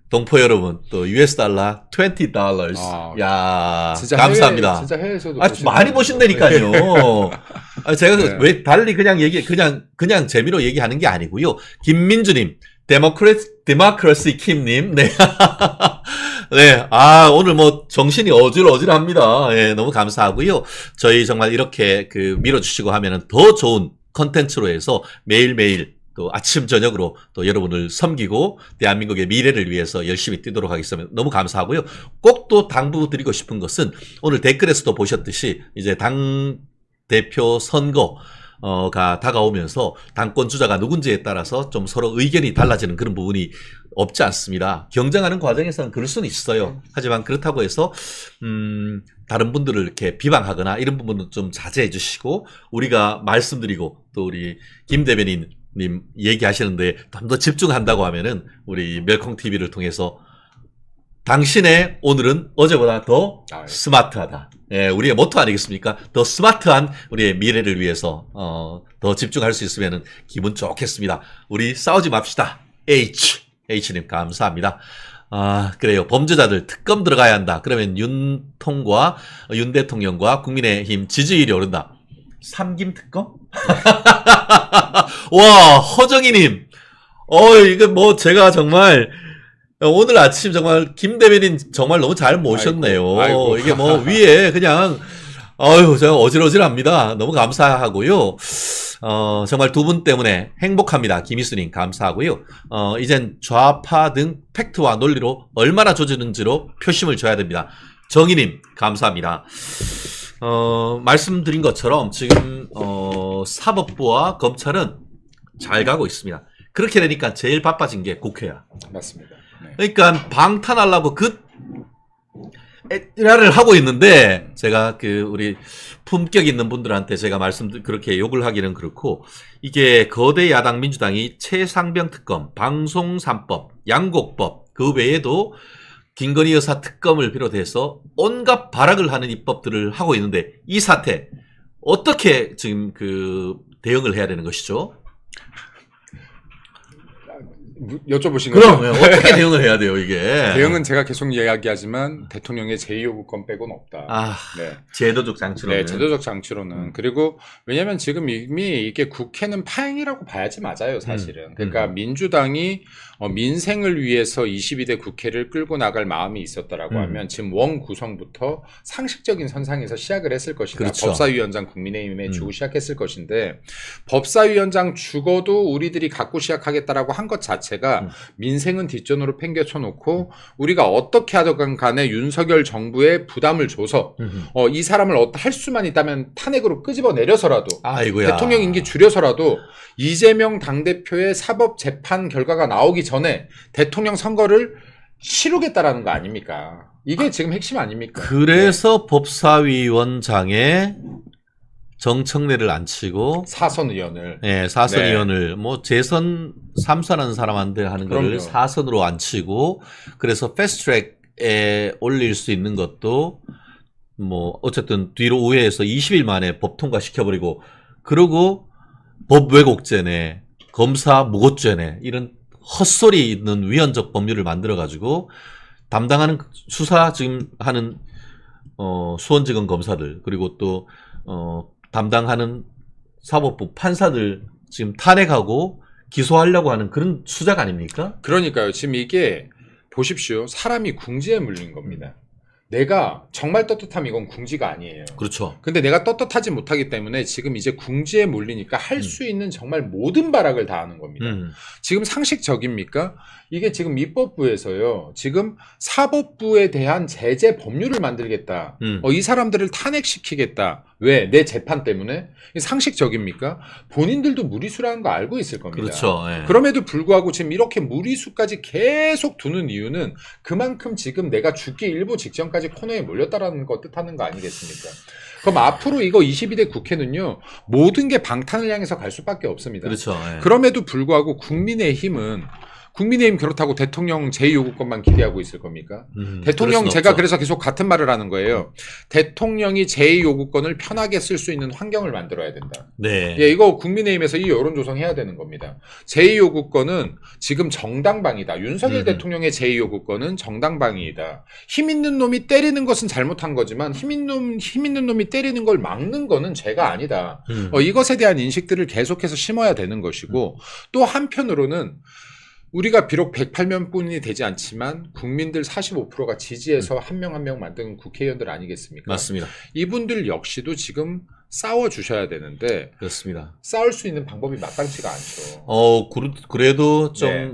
동포 여러분, 또 US 달러 $20. 야, 진짜 감사합니다. 진짜 해외에서도 많이 보신다니까요. 제가 네. 왜 달리 그냥 재미로 얘기하는 게 아니고요. 김민주님, 데모크라시 킴님, 네. 네, 오늘 정신이 어질어질합니다. 예, 너무 감사하고요. 저희 정말 이렇게 밀어주시고 하면은 더 좋은 컨텐츠로 해서 매일매일 또 아침, 저녁으로 또 여러분을 섬기고 대한민국의 미래를 위해서 열심히 뛰도록 하겠습니다. 너무 감사하고요. 꼭 또 당부드리고 싶은 것은 오늘 댓글에서도 보셨듯이 이제 당대표 선거가 다가오면서 당권 주자가 누군지에 따라서 좀 서로 의견이 달라지는 그런 부분이 없지 않습니다. 경쟁하는 과정에서는 그럴 수는 있어요. 하지만 그렇다고 해서 다른 분들을 이렇게 비방하거나 이런 부분은 좀 자제해 주시고 우리가 말씀드리고 또 우리 김 대변인 님 얘기하시는데 좀 더 집중한다고 하면은 우리 멸콩TV를 통해서 당신의 오늘은 어제보다 더 스마트하다. 예, 우리의 모토 아니겠습니까? 더 스마트한 우리의 미래를 위해서 더 집중할 수 있으면은 기분 좋겠습니다. 우리 싸우지 맙시다. H님 감사합니다. 그래요. 범죄자들 특검 들어가야 한다. 그러면 윤 대통령과 국민의힘 지지율이 오른다. 삼김 특검? 와, 허정희님. 이거 제가 정말, 오늘 아침 정말, 김 대변인 정말 너무 잘 모셨네요. 아이고. 이게 위에 그냥, 제가 어질어질합니다. 너무 감사하고요. 정말 두 분 때문에 행복합니다. 김희수님 감사하고요. 이젠 좌파 등 팩트와 논리로 얼마나 조지는지로 표심을 줘야 됩니다. 정희님 감사합니다. 말씀드린 것처럼 지금 사법부와 검찰은 잘 가고 있습니다. 그렇게 되니까 제일 바빠진 게 국회야. 맞습니다. 네. 그러니까 방탄하려고 에라를 하고 있는데 제가 우리 품격 있는 분들한테 제가 그렇게 욕을 하기는 그렇고 이게 거대 야당 민주당이 최상병 특검, 방송 3법, 양곡법 그 외에도 김건희 여사 특검을 비롯해서 온갖 발악을 하는 입법들을 하고 있는데 이 사태 어떻게 지금 대응을 해야 되는 것이죠? 여쭤보신 그럼 거죠? 어떻게 대응을 해야 돼요 이게? 대응은 제가 계속 이야기하지만 대통령의 제2요구권 빼고는 없다. 네. 제도적 장치로는. 네, 제도적 장치로는. 그리고 왜냐하면 지금 이미 이게 국회는 파행이라고 봐야지 맞아요, 사실은. 그러니까 민주당이 민생을 위해서 22대 국회를 끌고 나갈 마음이 있었다라고 하면 지금 원 구성부터 상식적인 선상에서 시작을 했을 것이다. 그렇죠. 법사위원장 국민의힘에 주고 시작했을 것인데 법사위원장 죽어도 우리들이 갖고 시작하겠다라고 한 것 자체가 민생은 뒷전으로 팽개쳐 놓고 우리가 어떻게 하든 간에 윤석열 정부에 부담을 줘서 이 사람을 할 수만 있다면 탄핵으로 끄집어 내려서라도 대통령 임기 줄여서라도 이재명 당대표의 사법 재판 결과가 나오기 전에 대통령 선거를 치르겠다라는 거 아닙니까? 이게 지금 핵심 아닙니까? 그래서 법사위원장에 정청래를 안 치고 사선 의원을. 예, 사선 네. 의원을 뭐 재선 3선하는 사람한테 하는 거를 그럼요. 4선으로 안 치고 그래서 패스트트랙에 올릴 수 있는 것도 뭐 어쨌든 뒤로 우회해서 20일 만에 법 통과시켜버리고 그러고 법 왜곡죄네 검사 무고죄네 이런 헛소리 있는 위헌적 법률을 만들어가지고 담당하는 수사 지금 하는 수원지검 검사들 그리고 또 담당하는 사법부 판사들 지금 탄핵하고 기소하려고 하는 그런 수작 아닙니까? 그러니까요. 지금 이게 보십시오. 사람이 궁지에 물린 겁니다. 내가 정말 떳떳함 이건 궁지가 아니에요. 그렇죠. 근데 내가 떳떳하지 못하기 때문에 지금 이제 궁지에 물리니까 할 수 있는 정말 모든 발악을 다 하는 겁니다. 지금 상식적입니까? 이게 지금 입법부에서요. 지금 사법부에 대한 제재 법률을 만들겠다. 이 사람들을 탄핵시키겠다. 왜? 내 재판 때문에? 이게 상식적입니까? 본인들도 무리수라는 거 알고 있을 겁니다. 그렇죠. 예. 그럼에도 불구하고 지금 이렇게 무리수까지 계속 두는 이유는 그만큼 지금 내가 죽기 일보 직전까지 코너에 몰렸다라는 거 뜻하는 거 아니겠습니까? 그럼 앞으로 이거 22대 국회는요. 모든 게 방탄을 향해서 갈 수밖에 없습니다. 그렇죠. 예. 그럼에도 불구하고 국민의힘은 국민의힘 그렇다고 대통령 제2요구권만 기대하고 있을 겁니까? 대통령 그럴 수는 제가 없죠. 그래서 계속 같은 말을 하는 거예요. 대통령이 제2요구권을 편하게 쓸 수 있는 환경을 만들어야 된다. 네. 예, 이거 국민의힘에서 이 여론 조성해야 되는 겁니다. 제2요구권은 지금 정당방위다. 윤석열 대통령의 제2요구권은 정당방위이다. 힘 있는 놈이 때리는 것은 잘못한 거지만 힘 있는 놈이 때리는 걸 막는 거는 죄가 아니다. 이것에 대한 인식들을 계속해서 심어야 되는 것이고 또 한편으로는 우리가 비록 108명뿐이 되지 않지만 국민들 45%가 지지해서 한 명 한 명 만든 국회의원들 아니겠습니까? 맞습니다. 이분들 역시도 지금 싸워주셔야 되는데 그렇습니다. 싸울 수 있는 방법이 마땅치가 않죠. 그래도 좀 네.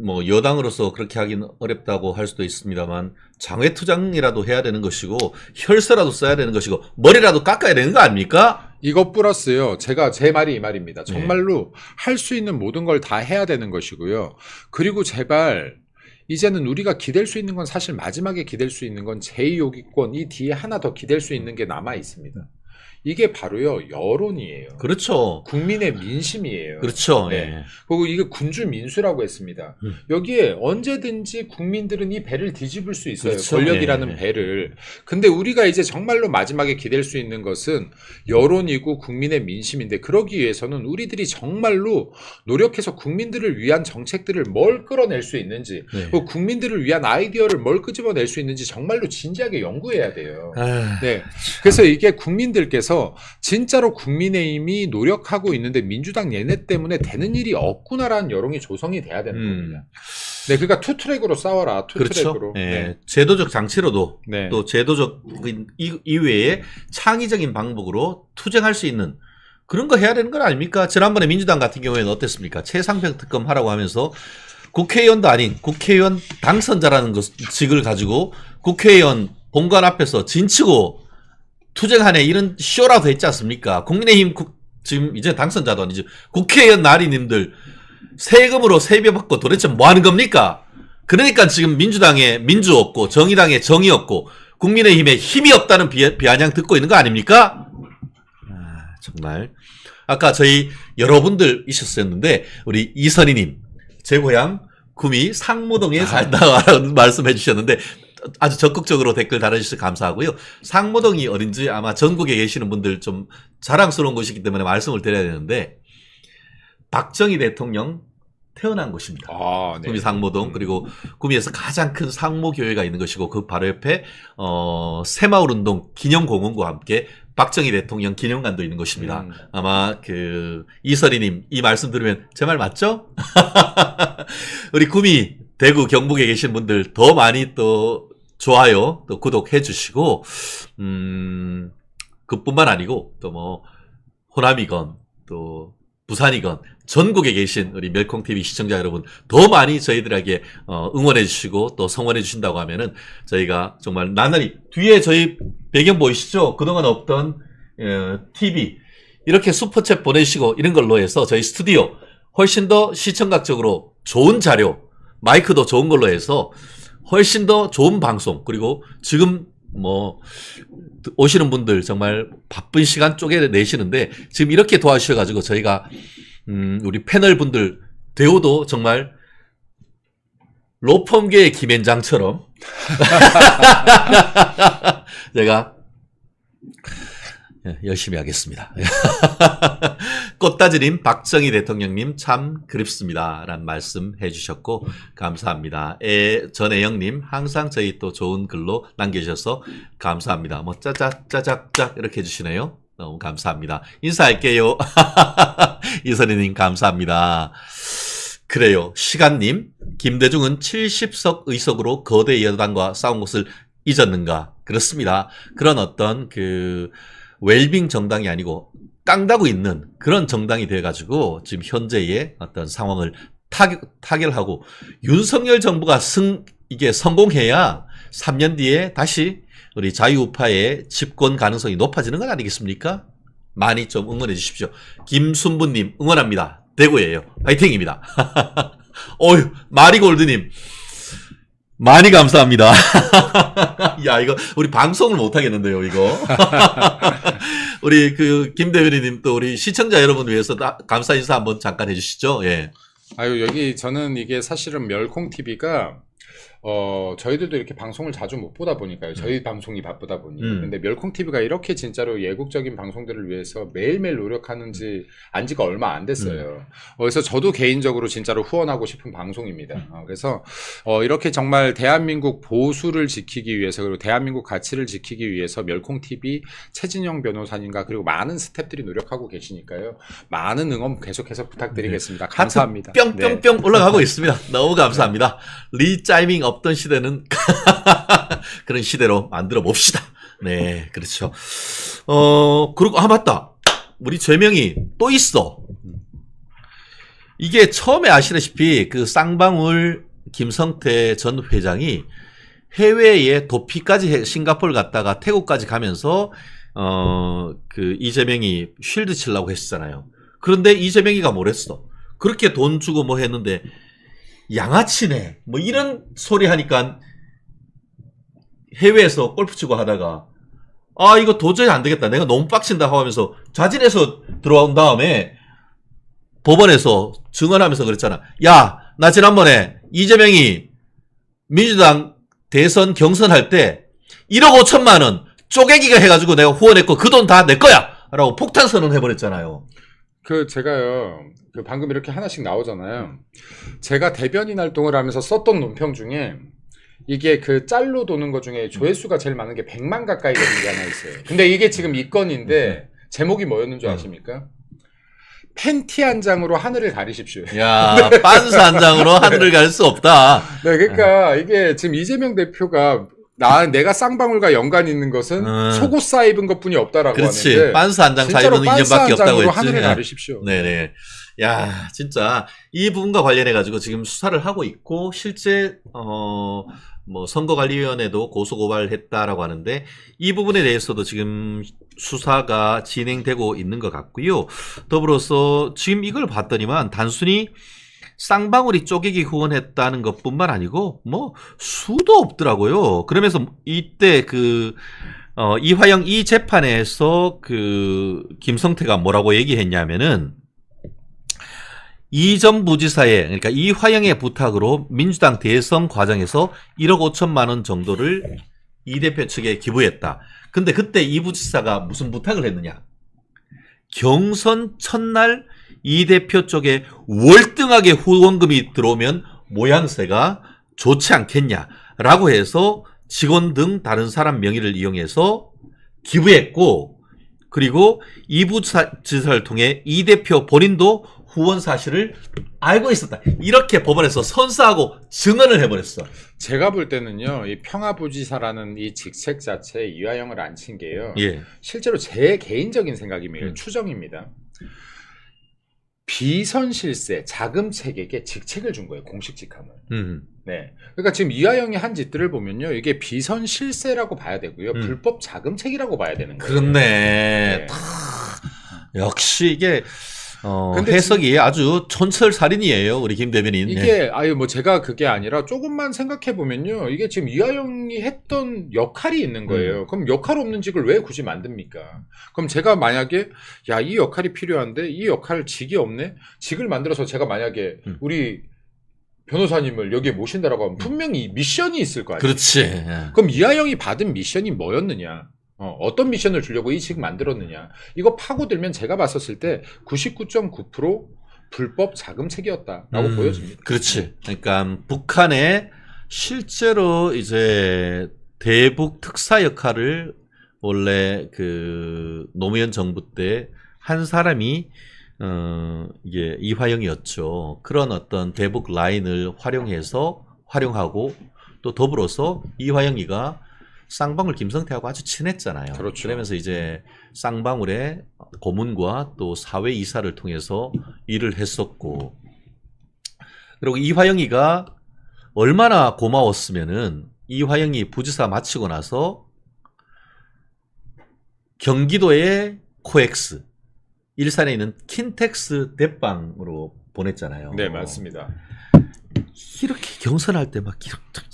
뭐 여당으로서 그렇게 하긴 어렵다고 할 수도 있습니다만 장외투쟁이라도 해야 되는 것이고 혈세라도 써야 되는 것이고 머리라도 깎아야 되는 거 아닙니까? 이것 플러스요. 제 말이 이 말입니다. 정말로 할 수 있는 모든 걸 다 해야 되는 것이고요. 그리고 제발 이제는 우리가 기댈 수 있는 건 사실 마지막에 기댈 수 있는 건 제2요기권 이 뒤에 하나 더 기댈 수 있는 게 남아 있습니다. 이게 바로요 여론이에요. 그렇죠. 국민의 민심이에요. 그렇죠. 네. 예. 그리고 이게 군주 민수라고 했습니다. 여기에 언제든지 국민들은 이 배를 뒤집을 수 있어요. 그렇죠. 권력이라는 예. 배를. 근데 우리가 이제 정말로 마지막에 기댈 수 있는 것은 여론이고 국민의 민심인데 그러기 위해서는 우리들이 정말로 노력해서 국민들을 위한 정책들을 뭘 끌어낼 수 있는지 네. 그 국민들을 위한 아이디어를 뭘 끄집어낼 수 있는지 정말로 진지하게 연구해야 돼요. 네. 그래서 이게 국민들께서 진짜로 국민의힘이 노력하고 있는데 민주당 얘네 때문에 되는 일이 없구나라는 여론이 조성이 돼야 되는 겁니다. 네, 그러니까 투트랙으로 싸워라. 투트랙으로. 그렇죠. 예. 네. 제도적 장치로도 네. 또 제도적 이외에 창의적인 방법으로 투쟁할 수 있는 그런 거 해야 되는 건 아닙니까? 지난번에 민주당 같은 경우에는 어땠습니까? 최상병 특검 하라고 하면서 국회의원도 아닌 국회의원 당선자라는 직을 가지고 국회의원 본관 앞에서 진치고 투쟁하네 이런 쇼라도 했지 않습니까? 국민의힘 지금 이제 당선자도 아니죠. 국회의원 나리님들 세금으로 세배 받고 도대체 뭐 하는 겁니까? 그러니까 지금 민주당에 민주 없고 정의당에 정의 없고 국민의힘에 힘이 없다는 비아냥 듣고 있는 거 아닙니까? 정말 아까 저희 여러분들 있었었는데 우리 이선희님 제 고향 구미 상무동에 살다라는 말씀해 주셨는데 아주 적극적으로 댓글 달아주셔서 감사하고요. 상무동이 어딘지 아마 전국에 계시는 분들 좀 자랑스러운 곳이기 때문에 말씀을 드려야 되는데 박정희 대통령 태어난 곳입니다. 네. 구미 상무동 그리고 구미에서 가장 큰 상무교회가 있는 것이고 그 바로 옆에 새마을운동 기념공원과 함께 박정희 대통령 기념관도 있는 곳입니다. 아마 이설이님 이 말씀 들으면 제 말 맞죠? 우리 구미 대구 경북에 계신 분들 더 많이 또 좋아요 또 구독해 주시고 그뿐만 아니고 또 뭐 호남이건 또 부산이건 전국에 계신 우리 멸콩TV 시청자 여러분 더 많이 저희들에게 응원해 주시고 또 성원해 주신다고 하면은 저희가 정말 나날이 뒤에 저희 배경 보이시죠? 그동안 없던 TV 이렇게 슈퍼챗 보내주시고 이런 걸로 해서 저희 스튜디오 훨씬 더 시청각적으로 좋은 자료 마이크도 좋은 걸로 해서 훨씬 더 좋은 방송, 그리고 지금 뭐 오시는 분들 정말 바쁜 시간 쪼개내시는데 지금 이렇게 도와주셔가지고 저희가 우리 패널 분들 대우도 정말 로펌계의 김앤장처럼 제가 열심히 하겠습니다. 꽃다지님, 박정희 대통령님 참 그립습니다 라는 말씀 해주셨고 감사합니다. 전혜영님 항상 저희 또 좋은 글로 남겨주셔서 감사합니다. 뭐 짜작짜작짝 이렇게 해주시네요. 너무 감사합니다. 인사할게요. 이선희님 감사합니다. 그래요. 시간님, 김대중은 70석 의석으로 거대 여당과 싸운 것을 잊었는가? 그렇습니다. 그런 어떤 웰빙 정당이 아니고 깡다구 있는 그런 정당이 돼가지고 지금 현재의 어떤 상황을 타결하고 윤석열 정부가 이게 성공해야 3년 뒤에 다시 우리 자유우파의 집권 가능성이 높아지는 건 아니겠습니까? 많이 좀 응원해 주십시오. 김순부님 응원합니다. 대구예요. 파이팅입니다. 어휴, 마리골드님 많이 감사합니다. 야, 이거 우리 방송을 못 하겠는데요, 이거. 우리 김 대변인님 또 우리 시청자 여러분 위해서 감사 인사 한번 잠깐 해주시죠. 예. 아유, 여기 저는 이게 사실은 멸콩 TV가 저희들도 이렇게 방송을 자주 못 보다 보니까요. 저희 방송이 바쁘다 보니. 근데 멸콩 TV가 이렇게 진짜로 예국적인 방송들을 위해서 매일매일 노력하는지 안 지가 얼마 안 됐어요. 그래서 저도 개인적으로 진짜로 후원하고 싶은 방송입니다. 그래서 이렇게 정말 대한민국 보수를 지키기 위해서 그리고 대한민국 가치를 지키기 위해서 멸콩 TV 최진영 변호사님과 그리고 많은 스태프들이 노력하고 계시니까요. 많은 응원 계속해서 부탁드리겠습니다. 네. 감사합니다. 뿅뿅뿅 네. 올라가고 있습니다. 너무 감사합니다. 리짜이밍 없던 시대는 그런 시대로 만들어 봅시다. 네, 그렇죠. 그리고 맞다. 우리 죄명이 또 있어. 이게 처음에 아시다시피 쌍방울 김성태 전 회장이 해외에 도피까지 싱가포르 갔다가 태국까지 가면서 이재명이 쉴드 치려고 했었잖아요. 그런데 이재명이가 뭐랬어? 그렇게 돈 주고 뭐 했는데 양아치네 뭐 이런 소리 하니까 해외에서 골프 치고 하다가 이거 도저히 안 되겠다, 내가 너무 빡친다 하면서 자진해서 들어온 다음에 법원에서 증언하면서 그랬잖아. 야, 나 지난번에 이재명이 민주당 대선 경선할 때 1억 5천만 원 쪼개기가 해가지고 내가 후원했고 그 돈 다 내 거야 라고 폭탄 선언 해버렸잖아요. 제가요, 방금 이렇게 하나씩 나오잖아요. 제가 대변인 활동을 하면서 썼던 논평 중에 이게 짤로 도는 것 중에 조회수가 제일 많은 게 100만 가까이 되는 게 하나 있어요. 근데 이게 지금 이 건인데 제목이 뭐였는 줄 아십니까? 팬티 한 장으로 하늘을 가리십시오. 야, 빤스 한 장으로 하늘을 가릴 수 없다. 네, 그러니까 이게 지금 이재명 대표가 내가 쌍방울과 연관이 있는 것은 속옷 사 입은 것뿐이 없다라고 그렇지. 하는데 빤스 한 장 사입은 인연밖에 없다고 했지. 하늘을 가리십시오. 네네. 야, 진짜 이 부분과 관련해 가지고 지금 수사를 하고 있고 실제 뭐 선거관리위원회도 고소고발했다라고 하는데 이 부분에 대해서도 지금 수사가 진행되고 있는 것 같고요. 더불어서 지금 이걸 봤더니만 단순히 쌍방울이 쪼개기 후원했다는 것뿐만 아니고 뭐 수도 없더라고요. 그러면서 이때 이화영 이 재판에서 김성태가 뭐라고 얘기했냐면은 이전 부지사의, 그러니까 이화영의 부탁으로 민주당 대선 과정에서 1억 5천만 원 정도를 이 대표 측에 기부했다. 근데 그때 이 부지사가 무슨 부탁을 했느냐? 경선 첫날 이 대표 쪽에 월등하게 후원금이 들어오면 모양새가 좋지 않겠냐라고 해서 직원 등 다른 사람 명의를 이용해서 기부했고, 그리고 이 부지사를 통해 이 대표 본인도 후원 사실을 알고 있었다. 이렇게 법원에서 선서하고 증언을 해버렸어. 제가 볼 때는요, 이 평화부지사라는 이 직책 자체에 이화영을 앉힌 게요. 예. 실제로 제 개인적인 생각입니다. 추정입니다. 비선실세, 자금책에게 직책을 준 거예요. 공식 직함을. 네. 그러니까 지금 이화영이 한 짓들을 보면요, 이게 비선실세라고 봐야 되고요. 불법 자금책이라고 봐야 되는 거예요. 그렇네. 네. 역시 이게 근데 해석이 아주 촌철살인이에요, 우리 김 대변인. 이게 아유 뭐 제가 그게 아니라 조금만 생각해 보면요, 이게 지금 이화영이 했던 역할이 있는 거예요. 그럼 역할 없는 직을 왜 굳이 만듭니까? 그럼 제가 만약에 야 이 역할이 필요한데 이 역할 직이 없네, 직을 만들어서 제가 만약에 우리 변호사님을 여기에 모신다라고 하면 분명히 미션이 있을 거 아니에요. 그렇지. 그럼 이하영이 받은 미션이 뭐였느냐? 어떤 미션을 주려고 이 직 만들었느냐? 이거 파고들면 제가 봤었을 때 99.9% 불법 자금책이었다라고 보여집니다. 그렇지. 그러니까 북한에 실제로 이제 대북 특사 역할을 원래 그 노무현 정부 때 한 사람이 이게 이화영이었죠. 그런 어떤 대북 라인을 활용하고 또 더불어서 이화영이가 쌍방울 김성태하고 아주 친했잖아요. 그렇죠. 그러면서 이제 쌍방울의 고문과 또 사회 이사를 통해서 일을 했었고, 그리고 이화영이가 얼마나 고마웠으면은 이화영이 부지사 마치고 나서 경기도의 코엑스, 일산에 있는 킨텍스 대빵으로 보냈잖아요. 네, 맞습니다. 이렇게 경선할 때 막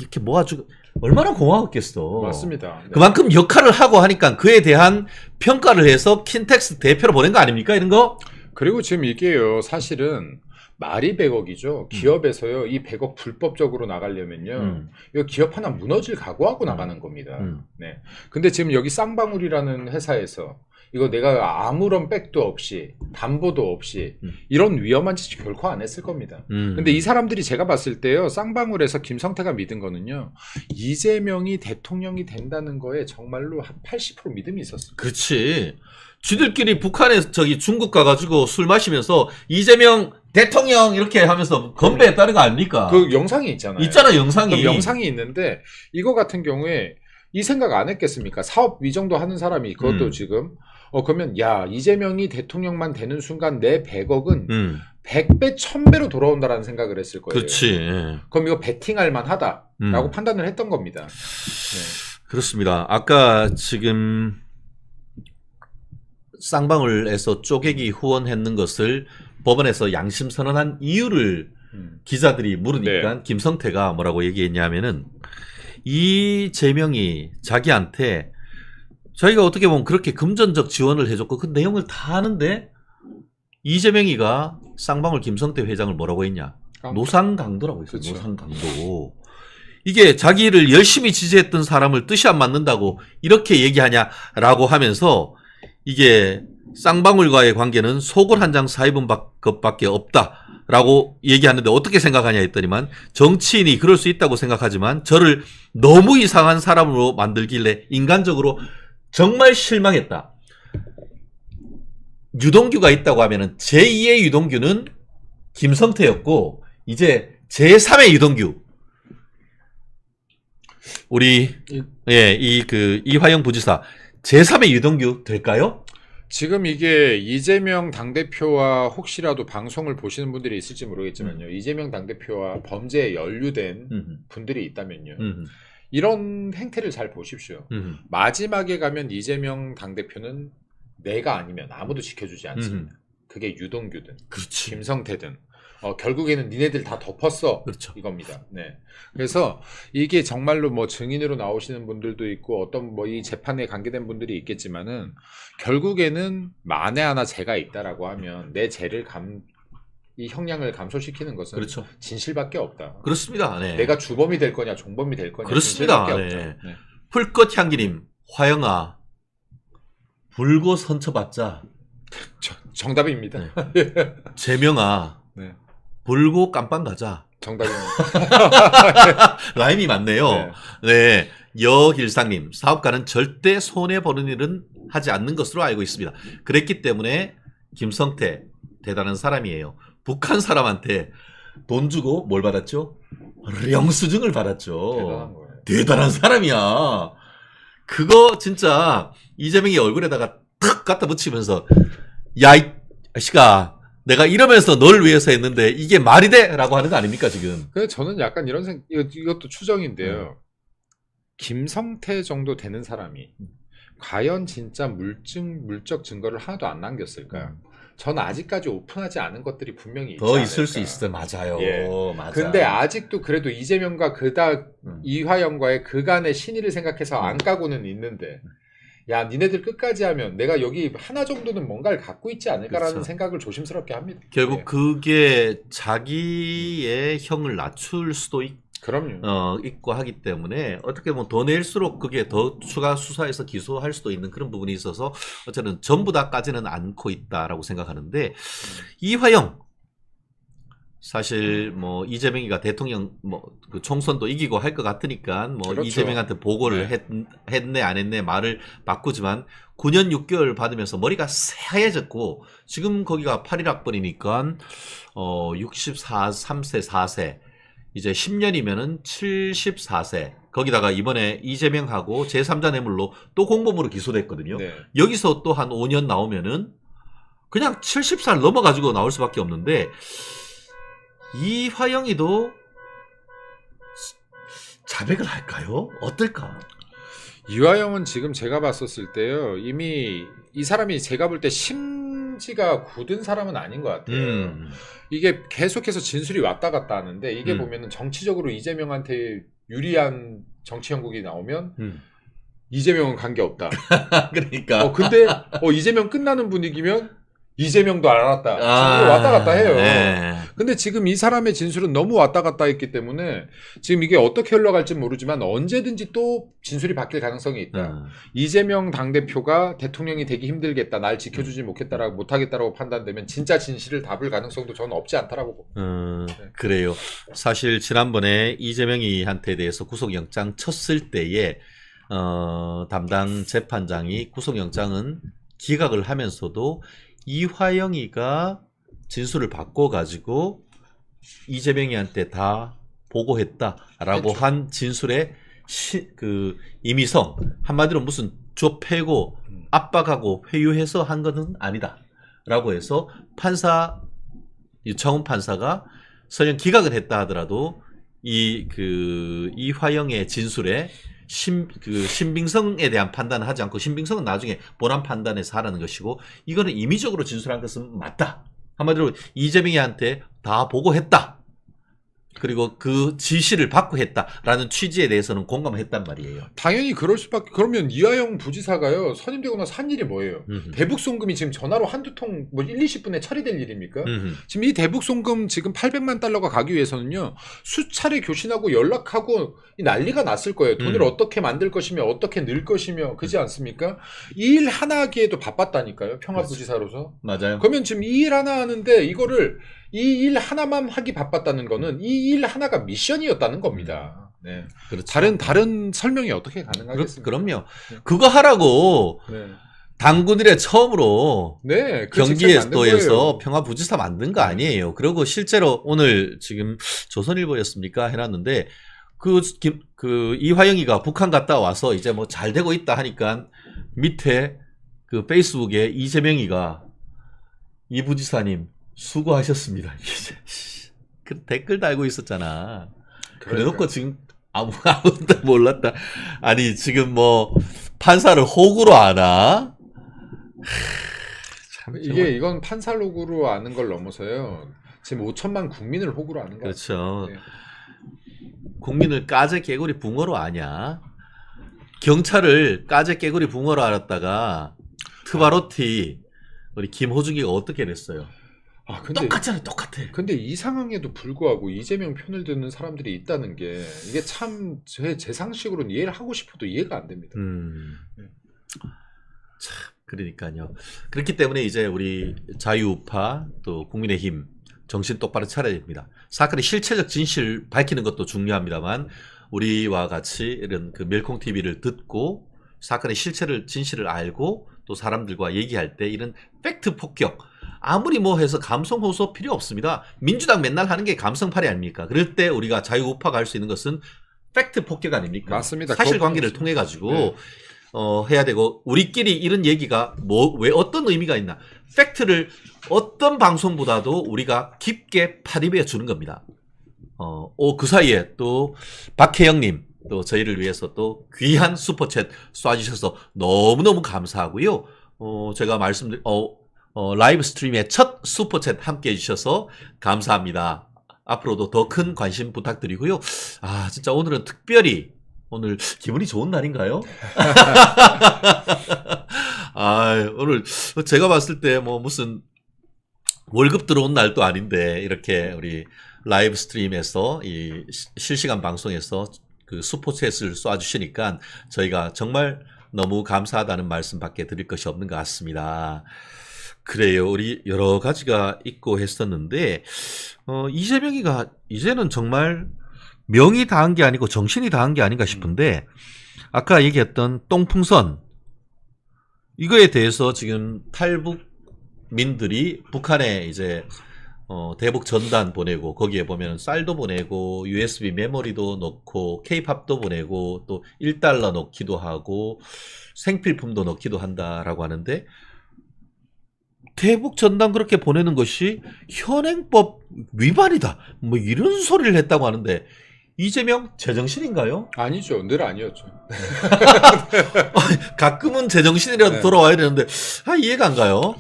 이렇게 모아주고 얼마나 고마웠겠어. 맞습니다. 네. 그만큼 역할을 하고 하니까 그에 대한 평가를 해서 킨텍스 대표로 보낸 거 아닙니까? 이런 거? 그리고 지금 이게요, 사실은 말이 100억이죠. 기업에서요, 이 100억 불법적으로 나가려면요, 이거 기업 하나 무너질 각오하고 나가는 겁니다. 네. 근데 지금 여기 쌍방울이라는 회사에서 이거 내가 아무런 백도 없이 담보도 없이 이런 위험한 짓 결코 안 했을 겁니다. 근데 이 사람들이 제가 봤을 때요, 쌍방울에서 김성태가 믿은 거는요, 이재명이 대통령이 된다는 거에 정말로 한 80% 믿음이 있었어요. 그렇지. 쥐들끼리 북한에 중국 가가지고 술 마시면서 이재명 대통령 이렇게 하면서 건배했다는 거 아닙니까? 그 영상이 있잖아요. 있잖아, 영상이. 그 영상이 있는데 이거 같은 경우에 이 생각 안 했겠습니까? 사업 이 정도 하는 사람이 그것도 지금 그러면 야 이재명이 대통령만 되는 순간 내 100억은 100배 1000배로 돌아온다라는 생각을 했을 거예요. 그렇지. 그럼 이거 베팅할 만하다라고 판단을 했던 겁니다. 네. 그렇습니다. 아까 지금 쌍방울에서 쪼개기 후원했는 것을 법원에서 양심 선언한 이유를 기자들이 물으니까 네. 김성태가 뭐라고 얘기했냐면은 이재명이 자기한테 자기가 어떻게 보면 그렇게 금전적 지원을 해줬고 그 내용을 다 아는데 이재명이가 쌍방울 김성태 회장을 뭐라고 했냐? 노상강도라고 했어요. 그렇죠. 노상강도. 이게 자기를 열심히 지지했던 사람을 뜻이 안 맞는다고 이렇게 얘기하냐라고 하면서 이게 쌍방울과의 관계는 속을 한 장 사입은 것밖에 없다라고 얘기하는데 어떻게 생각하냐 했더니만 정치인이 그럴 수 있다고 생각하지만 저를 너무 이상한 사람으로 만들길래 인간적으로 정말 실망했다. 유동규가 있다고 하면은 제2의 유동규는 김성태였고 이제 제3의 유동규 우리 이화영 부지사 제3의 유동규 될까요? 지금 이게 이재명 당대표와 혹시라도 방송을 보시는 분들이 있을지 모르겠지만요. 이재명 당대표와 범죄에 연루된 분들이 있다면요. 이런 행태를 잘 보십시오. 마지막에 가면 이재명 당대표는 내가 아니면 아무도 지켜주지 않습니다. 그게 유동규든 그렇지. 김성태든 결국에는 니네들 다 덮었어. 그렇죠. 이겁니다. 네. 그래서 이게 정말로 뭐 증인으로 나오시는 분들도 있고 어떤 뭐 이 재판에 관계된 분들이 있겠지만은 결국에는 만에 하나 죄가 있다라고 하면 내 죄를 이 형량을 감소시키는 것은 그렇죠. 진실밖에 없다. 그렇습니다. 네. 내가 주범이 될 거냐 종범이 될 거냐 그렇습니다. 진실밖에 네. 없죠. 네. 풀꽃향기님, 화영아, 불고 선처받자. 정답입니다. 네. 재명아, 네. 불고 깜빵 가자. 정답입니다. 라임이 맞네요. 네. 네. 여길상님, 사업가는 절대 손해보는 일은 하지 않는 것으로 알고 있습니다. 그랬기 때문에 김성태, 대단한 사람이에요. 북한 사람한테 돈 주고 뭘 받았죠? 영수증을 받았죠. 대단한 거예요. 대단한 사람이야. 그거 진짜 이재명이 얼굴에다가 탁 갖다 붙이면서 야, 이 아씨가 내가 이러면서 널 위해서 했는데 이게 말이 돼? 라고 하는 거 아닙니까 지금? 그래서 저는 약간 이런 이것도 추정인데요. 김성태 정도 되는 사람이 과연 진짜 물적 증거를 하나도 안 남겼을까요? 저는 아직까지 오픈하지 않은 것들이 분명히 있지 더 있을 수 않을까. 있을 맞아요. 예. 맞아. 근데 아직도 그래도 이재명과 이화영과의 그간의 신의를 생각해서 안 까고는 있는데, 야, 니네들 끝까지 하면 내가 여기 하나 정도는 뭔가를 갖고 있지 않을까라는 그렇죠. 생각을 조심스럽게 합니다. 결국 예. 그게 자기의 형을 낮출 수도 그럼요. 있고 하기 때문에 어떻게 보면 더 낼수록 그게 더 추가 수사해서 기소할 수도 있는 그런 부분이 있어서 어쨌든 전부 다까지는 않고 있다라고 생각하는데 이화영 사실 뭐 이재명이가 대통령 뭐 그 총선도 이기고 할 것 같으니까 뭐 그렇죠. 이재명한테 보고를 네. 했네 안 했네 말을 바꾸지만 9년 6개월 받으면서 머리가 새하얘졌고 지금 거기가 8.1학번이니까 3세 4세 이제 10년이면은 74세 거기다가 이번에 이재명하고 제3자 뇌물로 또 공범으로 기소됐거든요. 네. 여기서 또 한 5년 나오면은 그냥 70살 넘어가지고 나올 수밖에 없는데 이화영이도 자백을 할까요? 어떨까? 이화영은 지금 제가 봤었을 때요, 이미 이 사람이 제가 볼 때 심지가 굳은 사람은 아닌 것 같아요. 이게 계속해서 진술이 왔다 갔다 하는데 이게 보면은 정치적으로 이재명한테 유리한 정치 형국이 나오면 이재명은 관계없다. 그러니까. 근데 이재명 끝나는 분위기면 이재명도 알았다. 지금 왔다 갔다 해요. 네. 근데 지금 이 사람의 진술은 너무 왔다 갔다 했기 때문에 지금 이게 어떻게 흘러갈지 모르지만 언제든지 또 진술이 바뀔 가능성이 있다. 이재명 당대표가 대통령이 되기 힘들겠다. 날 지켜주지 못하겠다라고 판단되면 진짜 진실을 답을 가능성도 저는 없지 않다라고 봅니다. 그래요. 사실 지난번에 이재명이한테 대해서 구속영장 쳤을 때에 담당 재판장이 구속영장은 기각을 하면서도 이화영이가 진술을 바꿔가지고 이재명이한테 다 보고했다라고 했죠. 한 진술의 임의성 한마디로 무슨 좁혀고 압박하고 회유해서 한 것은 아니다라고 해서 유창훈 판사가 설령 기각을 했다 하더라도 이화영의 진술에 신빙성에 대한 판단을 하지 않고 신빙성은 나중에 본안 판단에서 하라는 것이고 이거는 임의적으로 진술한 것은 맞다. 한마디로 이재명이한테 다 보고했다. 그리고 그 지시를 받고 했다라는 취지에 대해서는 공감을 했단 말이에요. 당연히 그럴 수밖에. 그러면 이화영 부지사가요 선임되고 나서 한 일이 뭐예요? 대북 송금이 지금 전화로 한두 통 1, 20분에 처리될 일입니까? 지금 이 대북 송금 지금 800만 달러가 가기 위해서는요 수차례 교신하고 연락하고 난리가 났을 거예요. 돈을 어떻게 만들 것이며 어떻게 늘 것이며 그지 않습니까? 이 일 하나 하기에도 바빴다니까요. 평화부지사로서. 맞아요. 그러면 지금 이 일 하나 하는데 이거를 이 일 하나만 하기 바빴다는 거는 이 일 하나가 미션이었다는 겁니다. 네. 그렇죠. 다른 설명이 어떻게 가능하겠습니까? 그럼요. 그거 하라고 네. 당군 이래 처음으로 네, 그 경기도에서 평화부지사 만든 거 아니에요. 그리고 실제로 오늘 지금 조선일보였습니까? 해놨는데 이화영이가 북한 갔다 와서 이제 뭐 잘 되고 있다 하니까 밑에 그 페이스북에 이재명이가 이 부지사님 수고하셨습니다. 그 댓글 달고 있었잖아. 그래놓고 지금 아무것도 몰랐다. 아니 지금 뭐 판사를 호구로 아나? 이건 판사록으로 아는 걸 넘어서요. 지금 5천만 국민을 호구로 아는 거죠. 그렇죠. 네. 국민을 까제 깨구리 붕어로 아냐? 경찰을 까제 깨구리 붕어로 알았다가 트바로티 우리 김호중이가 어떻게 됐어요? 근데 똑같잖아요, 똑같아. 근데 이 상황에도 불구하고 이재명 편을 드는 사람들이 있다는 게 이게 참 제 상식으로는 이해를 하고 싶어도 이해가 안 됩니다. 참 그러니까요. 그렇기 때문에 이제 우리 자유우파 또 국민의힘 정신 똑바로 차려야 됩니다. 사건의 실체적 진실 밝히는 것도 중요합니다만 우리와 같이 이런 그 멸콩 TV를 듣고 사건의 진실을 알고 또 사람들과 얘기할 때 이런 팩트 폭격 아무리 뭐 해서 감성 호소 필요 없습니다. 민주당 맨날 하는 게 감성팔이 아닙니까? 그럴 때 우리가 자유우파가 할 수 있는 것은 팩트 폭격 아닙니까? 맞습니다. 사실관계를 통해 가지고 해야 되고 우리끼리 이런 얘기가 왜 어떤 의미가 있나? 팩트를 어떤 방송보다도 우리가 깊게 파입해 주는 겁니다. 그 사이에 또 박혜영님 또 저희를 위해서 또 귀한 슈퍼챗 쏴주셔서 너무너무 감사하고요. 제가 라이브 스트림의 첫 슈퍼챗 함께 해주셔서 감사합니다. 앞으로도 더 큰 관심 부탁드리고요. 아, 진짜 오늘은 특별히 오늘 기분이 좋은 날인가요? 아, 오늘 제가 봤을 때 뭐 무슨 월급 들어온 날도 아닌데 이렇게 우리 라이브 스트림에서 이 실시간 방송에서 그 슈퍼챗을 쏴주시니까 저희가 정말 너무 감사하다는 말씀밖에 드릴 것이 없는 것 같습니다. 그래요. 우리 여러 가지가 있고 했었는데 이재명이가 이제는 정말 명이 다한 게 아니고 정신이 다한 게 아닌가 싶은데 아까 얘기했던 똥풍선 이거에 대해서 지금 탈북민들이 북한에 이제 대북 전단 보내고 거기에 보면 쌀도 보내고 USB 메모리도 넣고 K-팝도 보내고 또 1달러 넣기도 하고 생필품도 넣기도 한다라고 하는데 대북 전단 그렇게 보내는 것이 현행법 위반이다. 뭐 이런 소리를 했다고 하는데 이재명 제정신인가요? 아니죠. 늘 아니었죠. 가끔은 제정신이라도 네. 돌아와야 되는데 이해가 안 가요.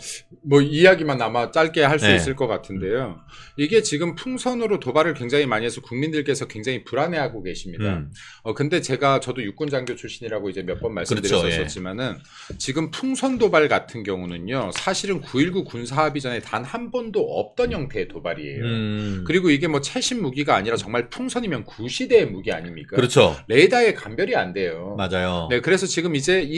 뭐 이야기만 아마 짧게 할 수 네. 있을 것 같은데요. 이게 지금 풍선으로 도발을 굉장히 많이 해서 국민들께서 굉장히 불안해하고 계십니다. 근데 저도 육군 장교 출신이라고 이제 몇 번 말씀드렸었지만은 지금 풍선 도발 같은 경우는요, 사실은 9.19 군사합의 전에 단 한 번도 없던 형태의 도발이에요. 그리고 이게 뭐 최신 무기가 아니라 정말 풍선이면 구시대의 무기 아닙니까? 그렇죠. 레이더에 감별이 안 돼요. 맞아요. 네, 그래서 지금 이제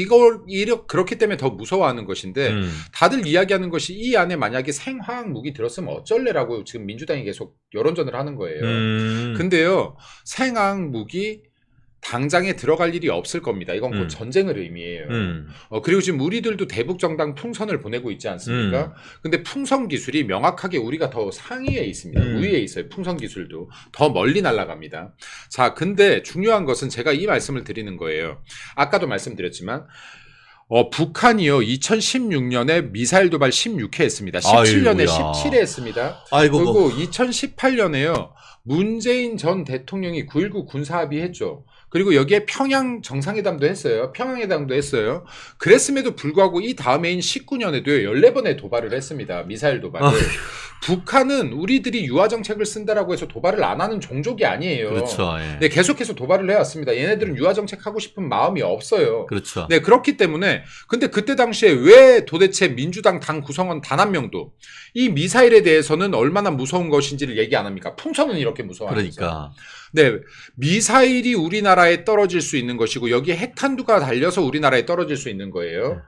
그렇기 때문에 더 무서워하는 것인데 다들 이야기하는 것이 이 안에 만약에 생화학 무기 들었으면 어쩔래라고 지금 민주당이 계속 여론전을 하는 거예요. 근데요, 생화학 무기 당장에 들어갈 일이 없을 겁니다. 이건 곧 전쟁을 의미해요. 그리고 지금 우리들도 대북 정당 풍선을 보내고 있지 않습니까? 근데 풍선 기술이 명확하게 우리가 더 상위에 있습니다. 우위에 있어요. 풍선 기술도 더 멀리 날아갑니다. 자, 근데 중요한 것은 제가 이 말씀을 드리는 거예요. 아까도 말씀드렸지만 북한이요 2016년에 미사일 도발 16회 했습니다. 17년에 17회 했습니다. 그리고 2018년에요 문재인 전 대통령이 9.19 군사합의 했죠. 그리고 여기에 평양 정상회담도 했어요. 평양회담도 했어요. 그랬음에도 불구하고 이 다음해인 19년에도요 14번의 도발을 했습니다. 미사일 도발을. 북한은 우리들이 유화정책을 쓴다라고 해서 도발을 안 하는 종족이 아니에요. 그렇죠. 예. 네, 계속해서 도발을 해왔습니다. 얘네들은 유화정책 하고 싶은 마음이 없어요. 그렇죠. 네, 그렇기 때문에 근데 그때 당시에 왜 도대체 민주당 당 구성원 단 한 명도 이 미사일에 대해서는 얼마나 무서운 것인지를 얘기 안 합니까? 풍선은 이렇게 무서워하면서. 그러니까. 네, 미사일이 우리나라에 떨어질 수 있는 것이고 여기에 핵탄두가 달려서 우리나라에 떨어질 수 있는 거예요.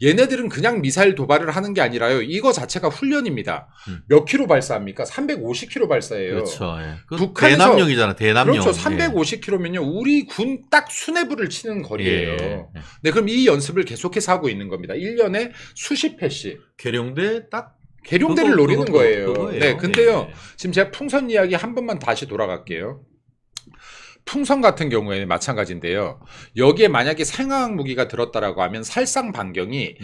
얘네들은 그냥 미사일 도발을 하는 게 아니라요. 이거 자체가 훈련입니다. 몇 킬로 발사합니까? 350킬로 발사예요. 그렇죠. 예. 북한에서 대남용이잖아. 대남용. 그렇죠. 350킬로면요. 우리 군 딱 수뇌부를 치는 거리예요. 예. 네, 그럼 이 연습을 계속해서 하고 있는 겁니다. 1년에 수십 회씩. 계룡대 딱 계룡대를 노리는 거예요. 그거예요. 네, 근데요. 예. 지금 제가 풍선 이야기 한 번만 다시 돌아갈게요. 풍선 같은 경우에 마찬가지인데요. 여기에 만약에 생화학 무기가 들었다라고 하면 살상 반경이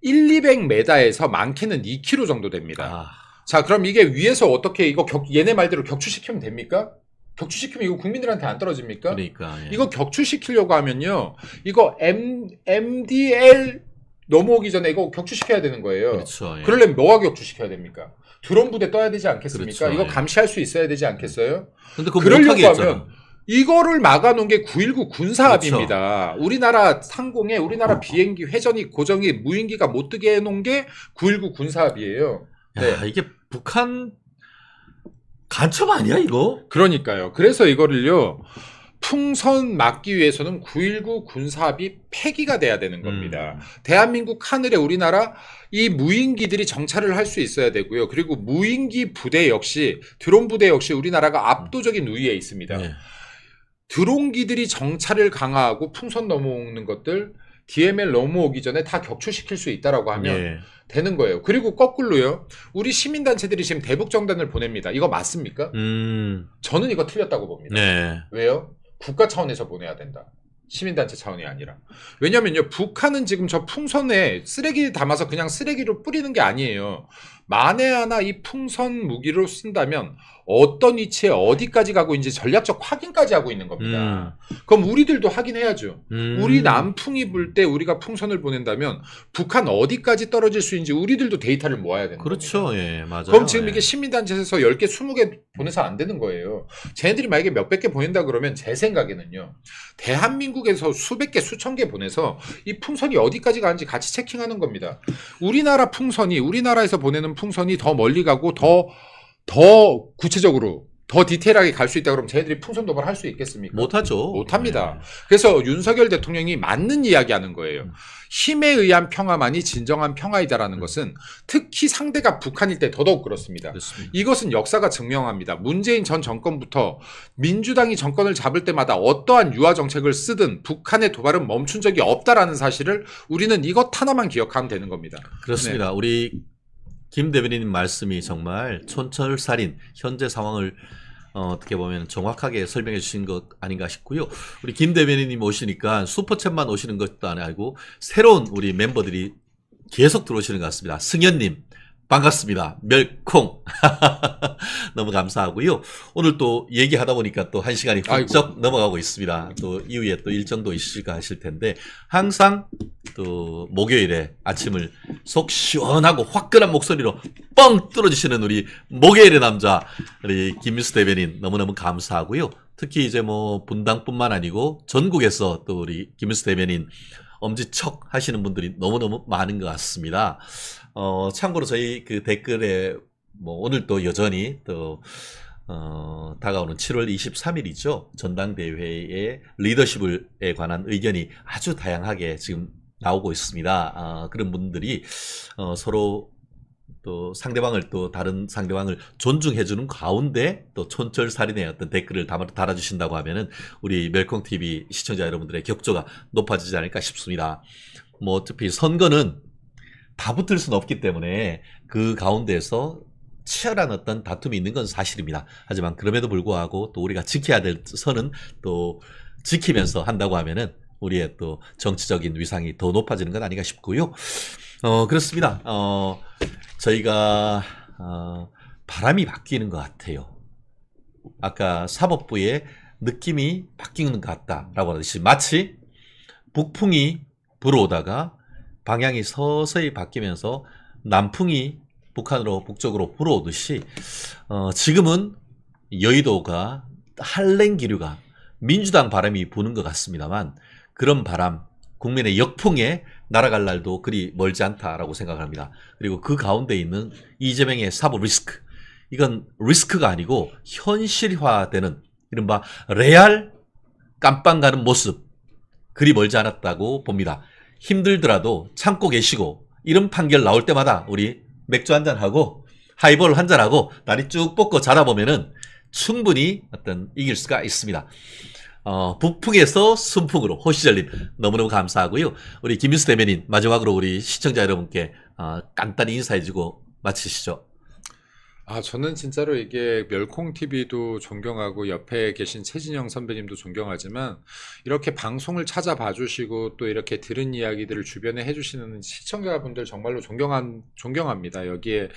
1,200m에서 많게는 2km 정도 됩니다. 자, 그럼 이게 위에서 어떻게 이거 얘네 말대로 격추시키면 됩니까? 격추시키면 이거 국민들한테 안 떨어집니까? 그러니까. 예. 이거 격추시키려고 하면요. 이거 MDL 넘어오기 전에 이거 격추시켜야 되는 거예요. 그렇죠. 예. 그러려면 뭐가 격추시켜야 됩니까? 드론 부대 떠야 되지 않겠습니까? 그렇죠, 이거 예. 감시할 수 있어야 되지 않겠어요? 근데 그거 그러려고 못하게 했잖아. 하면 이거를 막아놓은 게 9.19 군사합의입니다. 그렇죠. 우리나라 상공에 우리나라 비행기 회전이 고정이 무인기가 못 뜨게 해놓은 게 9.19 군사합의예요. 야, 네. 이게 북한 간첩 아니야 이거? 그러니까요. 그래서 이거를요. 풍선 막기 위해서는 9.19 군사합의 폐기가 돼야 되는 겁니다. 대한민국 하늘에 우리나라 이 무인기들이 정찰을 할 수 있어야 되고요. 그리고 무인기 부대 역시 드론 부대 역시 우리나라가 압도적인 우위에 있습니다. 네. 드론기들이 정찰을 강화하고 풍선 넘어오는 것들 DML 넘어오기 전에 다 격추시킬 수 있다라고 하면 예. 되는 거예요. 그리고 거꾸로요. 우리 시민단체들이 지금 대북정단을 보냅니다. 이거 맞습니까? 저는 이거 틀렸다고 봅니다. 네. 왜요? 국가 차원에서 보내야 된다. 시민단체 차원이 아니라. 왜냐면요. 북한은 지금 저 풍선에 쓰레기 담아서 그냥 쓰레기로 뿌리는 게 아니에요. 만에 하나 이 풍선 무기로 쓴다면 어떤 위치에 어디까지 가고 있는지 전략적 확인까지 하고 있는 겁니다. 그럼 우리들도 확인해야죠. 우리 남풍이 불 때 우리가 풍선을 보낸다면 북한 어디까지 떨어질 수 있는지 우리들도 데이터를 모아야 되는 그렇죠. 겁니다. 예, 맞아요. 그럼 지금 이게 예. 시민단체에서 10개, 20개 보내서 안 되는 거예요. 쟤네들이 만약에 몇백 개 보낸다 그러면 제 생각에는요. 대한민국에서 수백 개, 수천 개 보내서 이 풍선이 어디까지 가는지 같이 체킹하는 겁니다. 우리나라에서 보내는 풍선이 더 멀리 가고 더 구체적으로 더 디테일하게 갈 수 있다 그러면 쟤네들이 풍선 도발 할 수 있겠습니까? 못하죠. 못합니다. 예. 그래서 윤석열 대통령이 맞는 이야기하는 거예요. 힘에 의한 평화만이 진정한 평화이다라는 것은 특히 상대가 북한일 때 더더욱 그렇습니다. 그렇습니다. 이것은 역사가 증명합니다. 문재인 전 정권부터 민주당이 정권을 잡을 때마다 어떠한 유화 정책을 쓰든 북한의 도발은 멈춘 적이 없다라는 사실을 우리는 이것 하나만 기억하면 되는 겁니다. 그렇습니다. 우리 김 대변인님 말씀이 정말 촌철살인 현재 상황을 어떻게 보면 정확하게 설명해 주신 것 아닌가 싶고요. 우리 김 대변인님 오시니까 슈퍼챗만 오시는 것도 아니고 새로운 우리 멤버들이 계속 들어오시는 것 같습니다. 승현님 반갑습니다. 멸콩 너무 감사하고요. 오늘 또 얘기하다 보니까 또 1시간이 훌쩍 넘어가고 있습니다. 또 이후에 또 일정도 있으실까 하실 텐데 항상 또 목요일에 아침을 속 시원하고 화끈한 목소리로 뻥 뚫어주시는 우리 목요일의 남자 우리 김민수 대변인 너무너무 감사하고요. 특히 이제 뭐 분당뿐만 아니고 전국에서 또 우리 김민수 대변인 엄지척 하시는 분들이 너무너무 많은 것 같습니다. 참고로 저희 그 댓글에 뭐 오늘 또 여전히 또 다가오는 7월 23일이죠. 전당대회의 리더십에 관한 의견이 아주 다양하게 지금 나오고 있습니다. 그런 분들이 서로 또 상대방을 또 다른 상대방을 존중해주는 가운데 또 촌철살인의 어떤 댓글을 달아주신다고 하면은 우리 멸콩TV 시청자 여러분들의 격조가 높아지지 않을까 싶습니다. 뭐 어차피 선거는 다 붙을 수는 없기 때문에 그 가운데서 치열한 어떤 다툼이 있는 건 사실입니다. 하지만 그럼에도 불구하고 또 우리가 지켜야 될 선은 또 지키면서 한다고 하면은 우리의 또 정치적인 위상이 더 높아지는 건 아닌가 싶고요. 그렇습니다. 저희가 바람이 바뀌는 것 같아요. 아까 사법부의 느낌이 바뀌는 것 같다라고 하듯이 마치 북풍이 불어오다가 방향이 서서히 바뀌면서 남풍이 북한으로 북쪽으로 불어오듯이 지금은 여의도가 한랭 기류가 민주당 바람이 부는 것 같습니다만 그런 바람 국민의 역풍에 날아갈 날도 그리 멀지 않다라고 생각합니다. 그리고 그 가운데 있는 이재명의 사법 리스크 이건 리스크가 아니고 현실화되는 이른바 레알 깜빵 가는 모습 그리 멀지 않았다고 봅니다. 힘들더라도 참고 계시고 이런 판결 나올 때마다 우리 맥주 한잔하고 하이볼 한잔하고 다리 쭉 뻗고 자다 보면은 충분히 어떤 이길 수가 있습니다. 북풍에서 순풍으로 호시절님 너무너무 감사하고요. 우리 김민수 대변인 마지막으로 우리 시청자 여러분께 간단히 인사해주고 마치시죠. 저는 진짜로 이게 멸콩TV도 존경하고 옆에 계신 최진영 선배님도 존경하지만 이렇게 방송을 찾아봐 주시고 또 이렇게 들은 이야기들을 주변에 해주시는 시청자분들 정말로 존경합니다. 여기에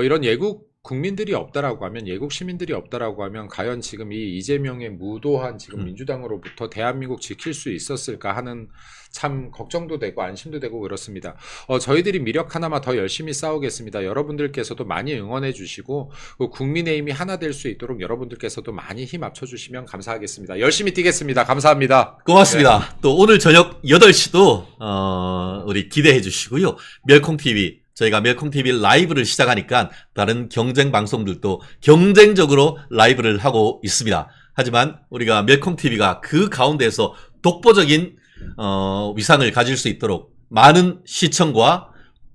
이런 예국 국민들이 없다라고 하면 예국 시민들이 없다라고 하면 과연 지금 이 이재명의 무도한 지금 민주당으로부터 대한민국 지킬 수 있었을까 하는 참 걱정도 되고 안심도 되고 그렇습니다. 저희들이 미력 하나만 더 열심히 싸우겠습니다. 여러분들께서도 많이 응원해 주시고 국민의힘이 하나 될 수 있도록 여러분들께서도 많이 힘 합쳐 주시면 감사하겠습니다. 열심히 뛰겠습니다. 감사합니다. 고맙습니다. 네. 또 오늘 저녁 8시도 우리 기대해 주시고요. 멸콩TV 저희가 멸콩TV 라이브를 시작하니까 다른 경쟁 방송들도 경쟁적으로 라이브를 하고 있습니다. 하지만 우리가 멸콩TV가 그 가운데서 독보적인 위상을 가질 수 있도록 많은 시청과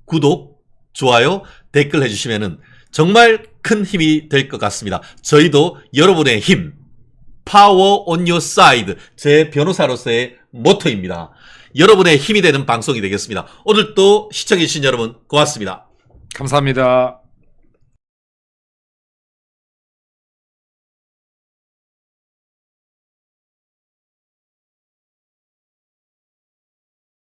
구독, 좋아요, 댓글 해주시면은 정말 큰 힘이 될 것 같습니다. 저희도 여러분의 힘, Power on your side, 제 변호사로서의 모토입니다. 여러분의 힘이 되는 방송이 되겠습니다. 오늘 또 시청해주신 여러분 고맙습니다. 감사합니다.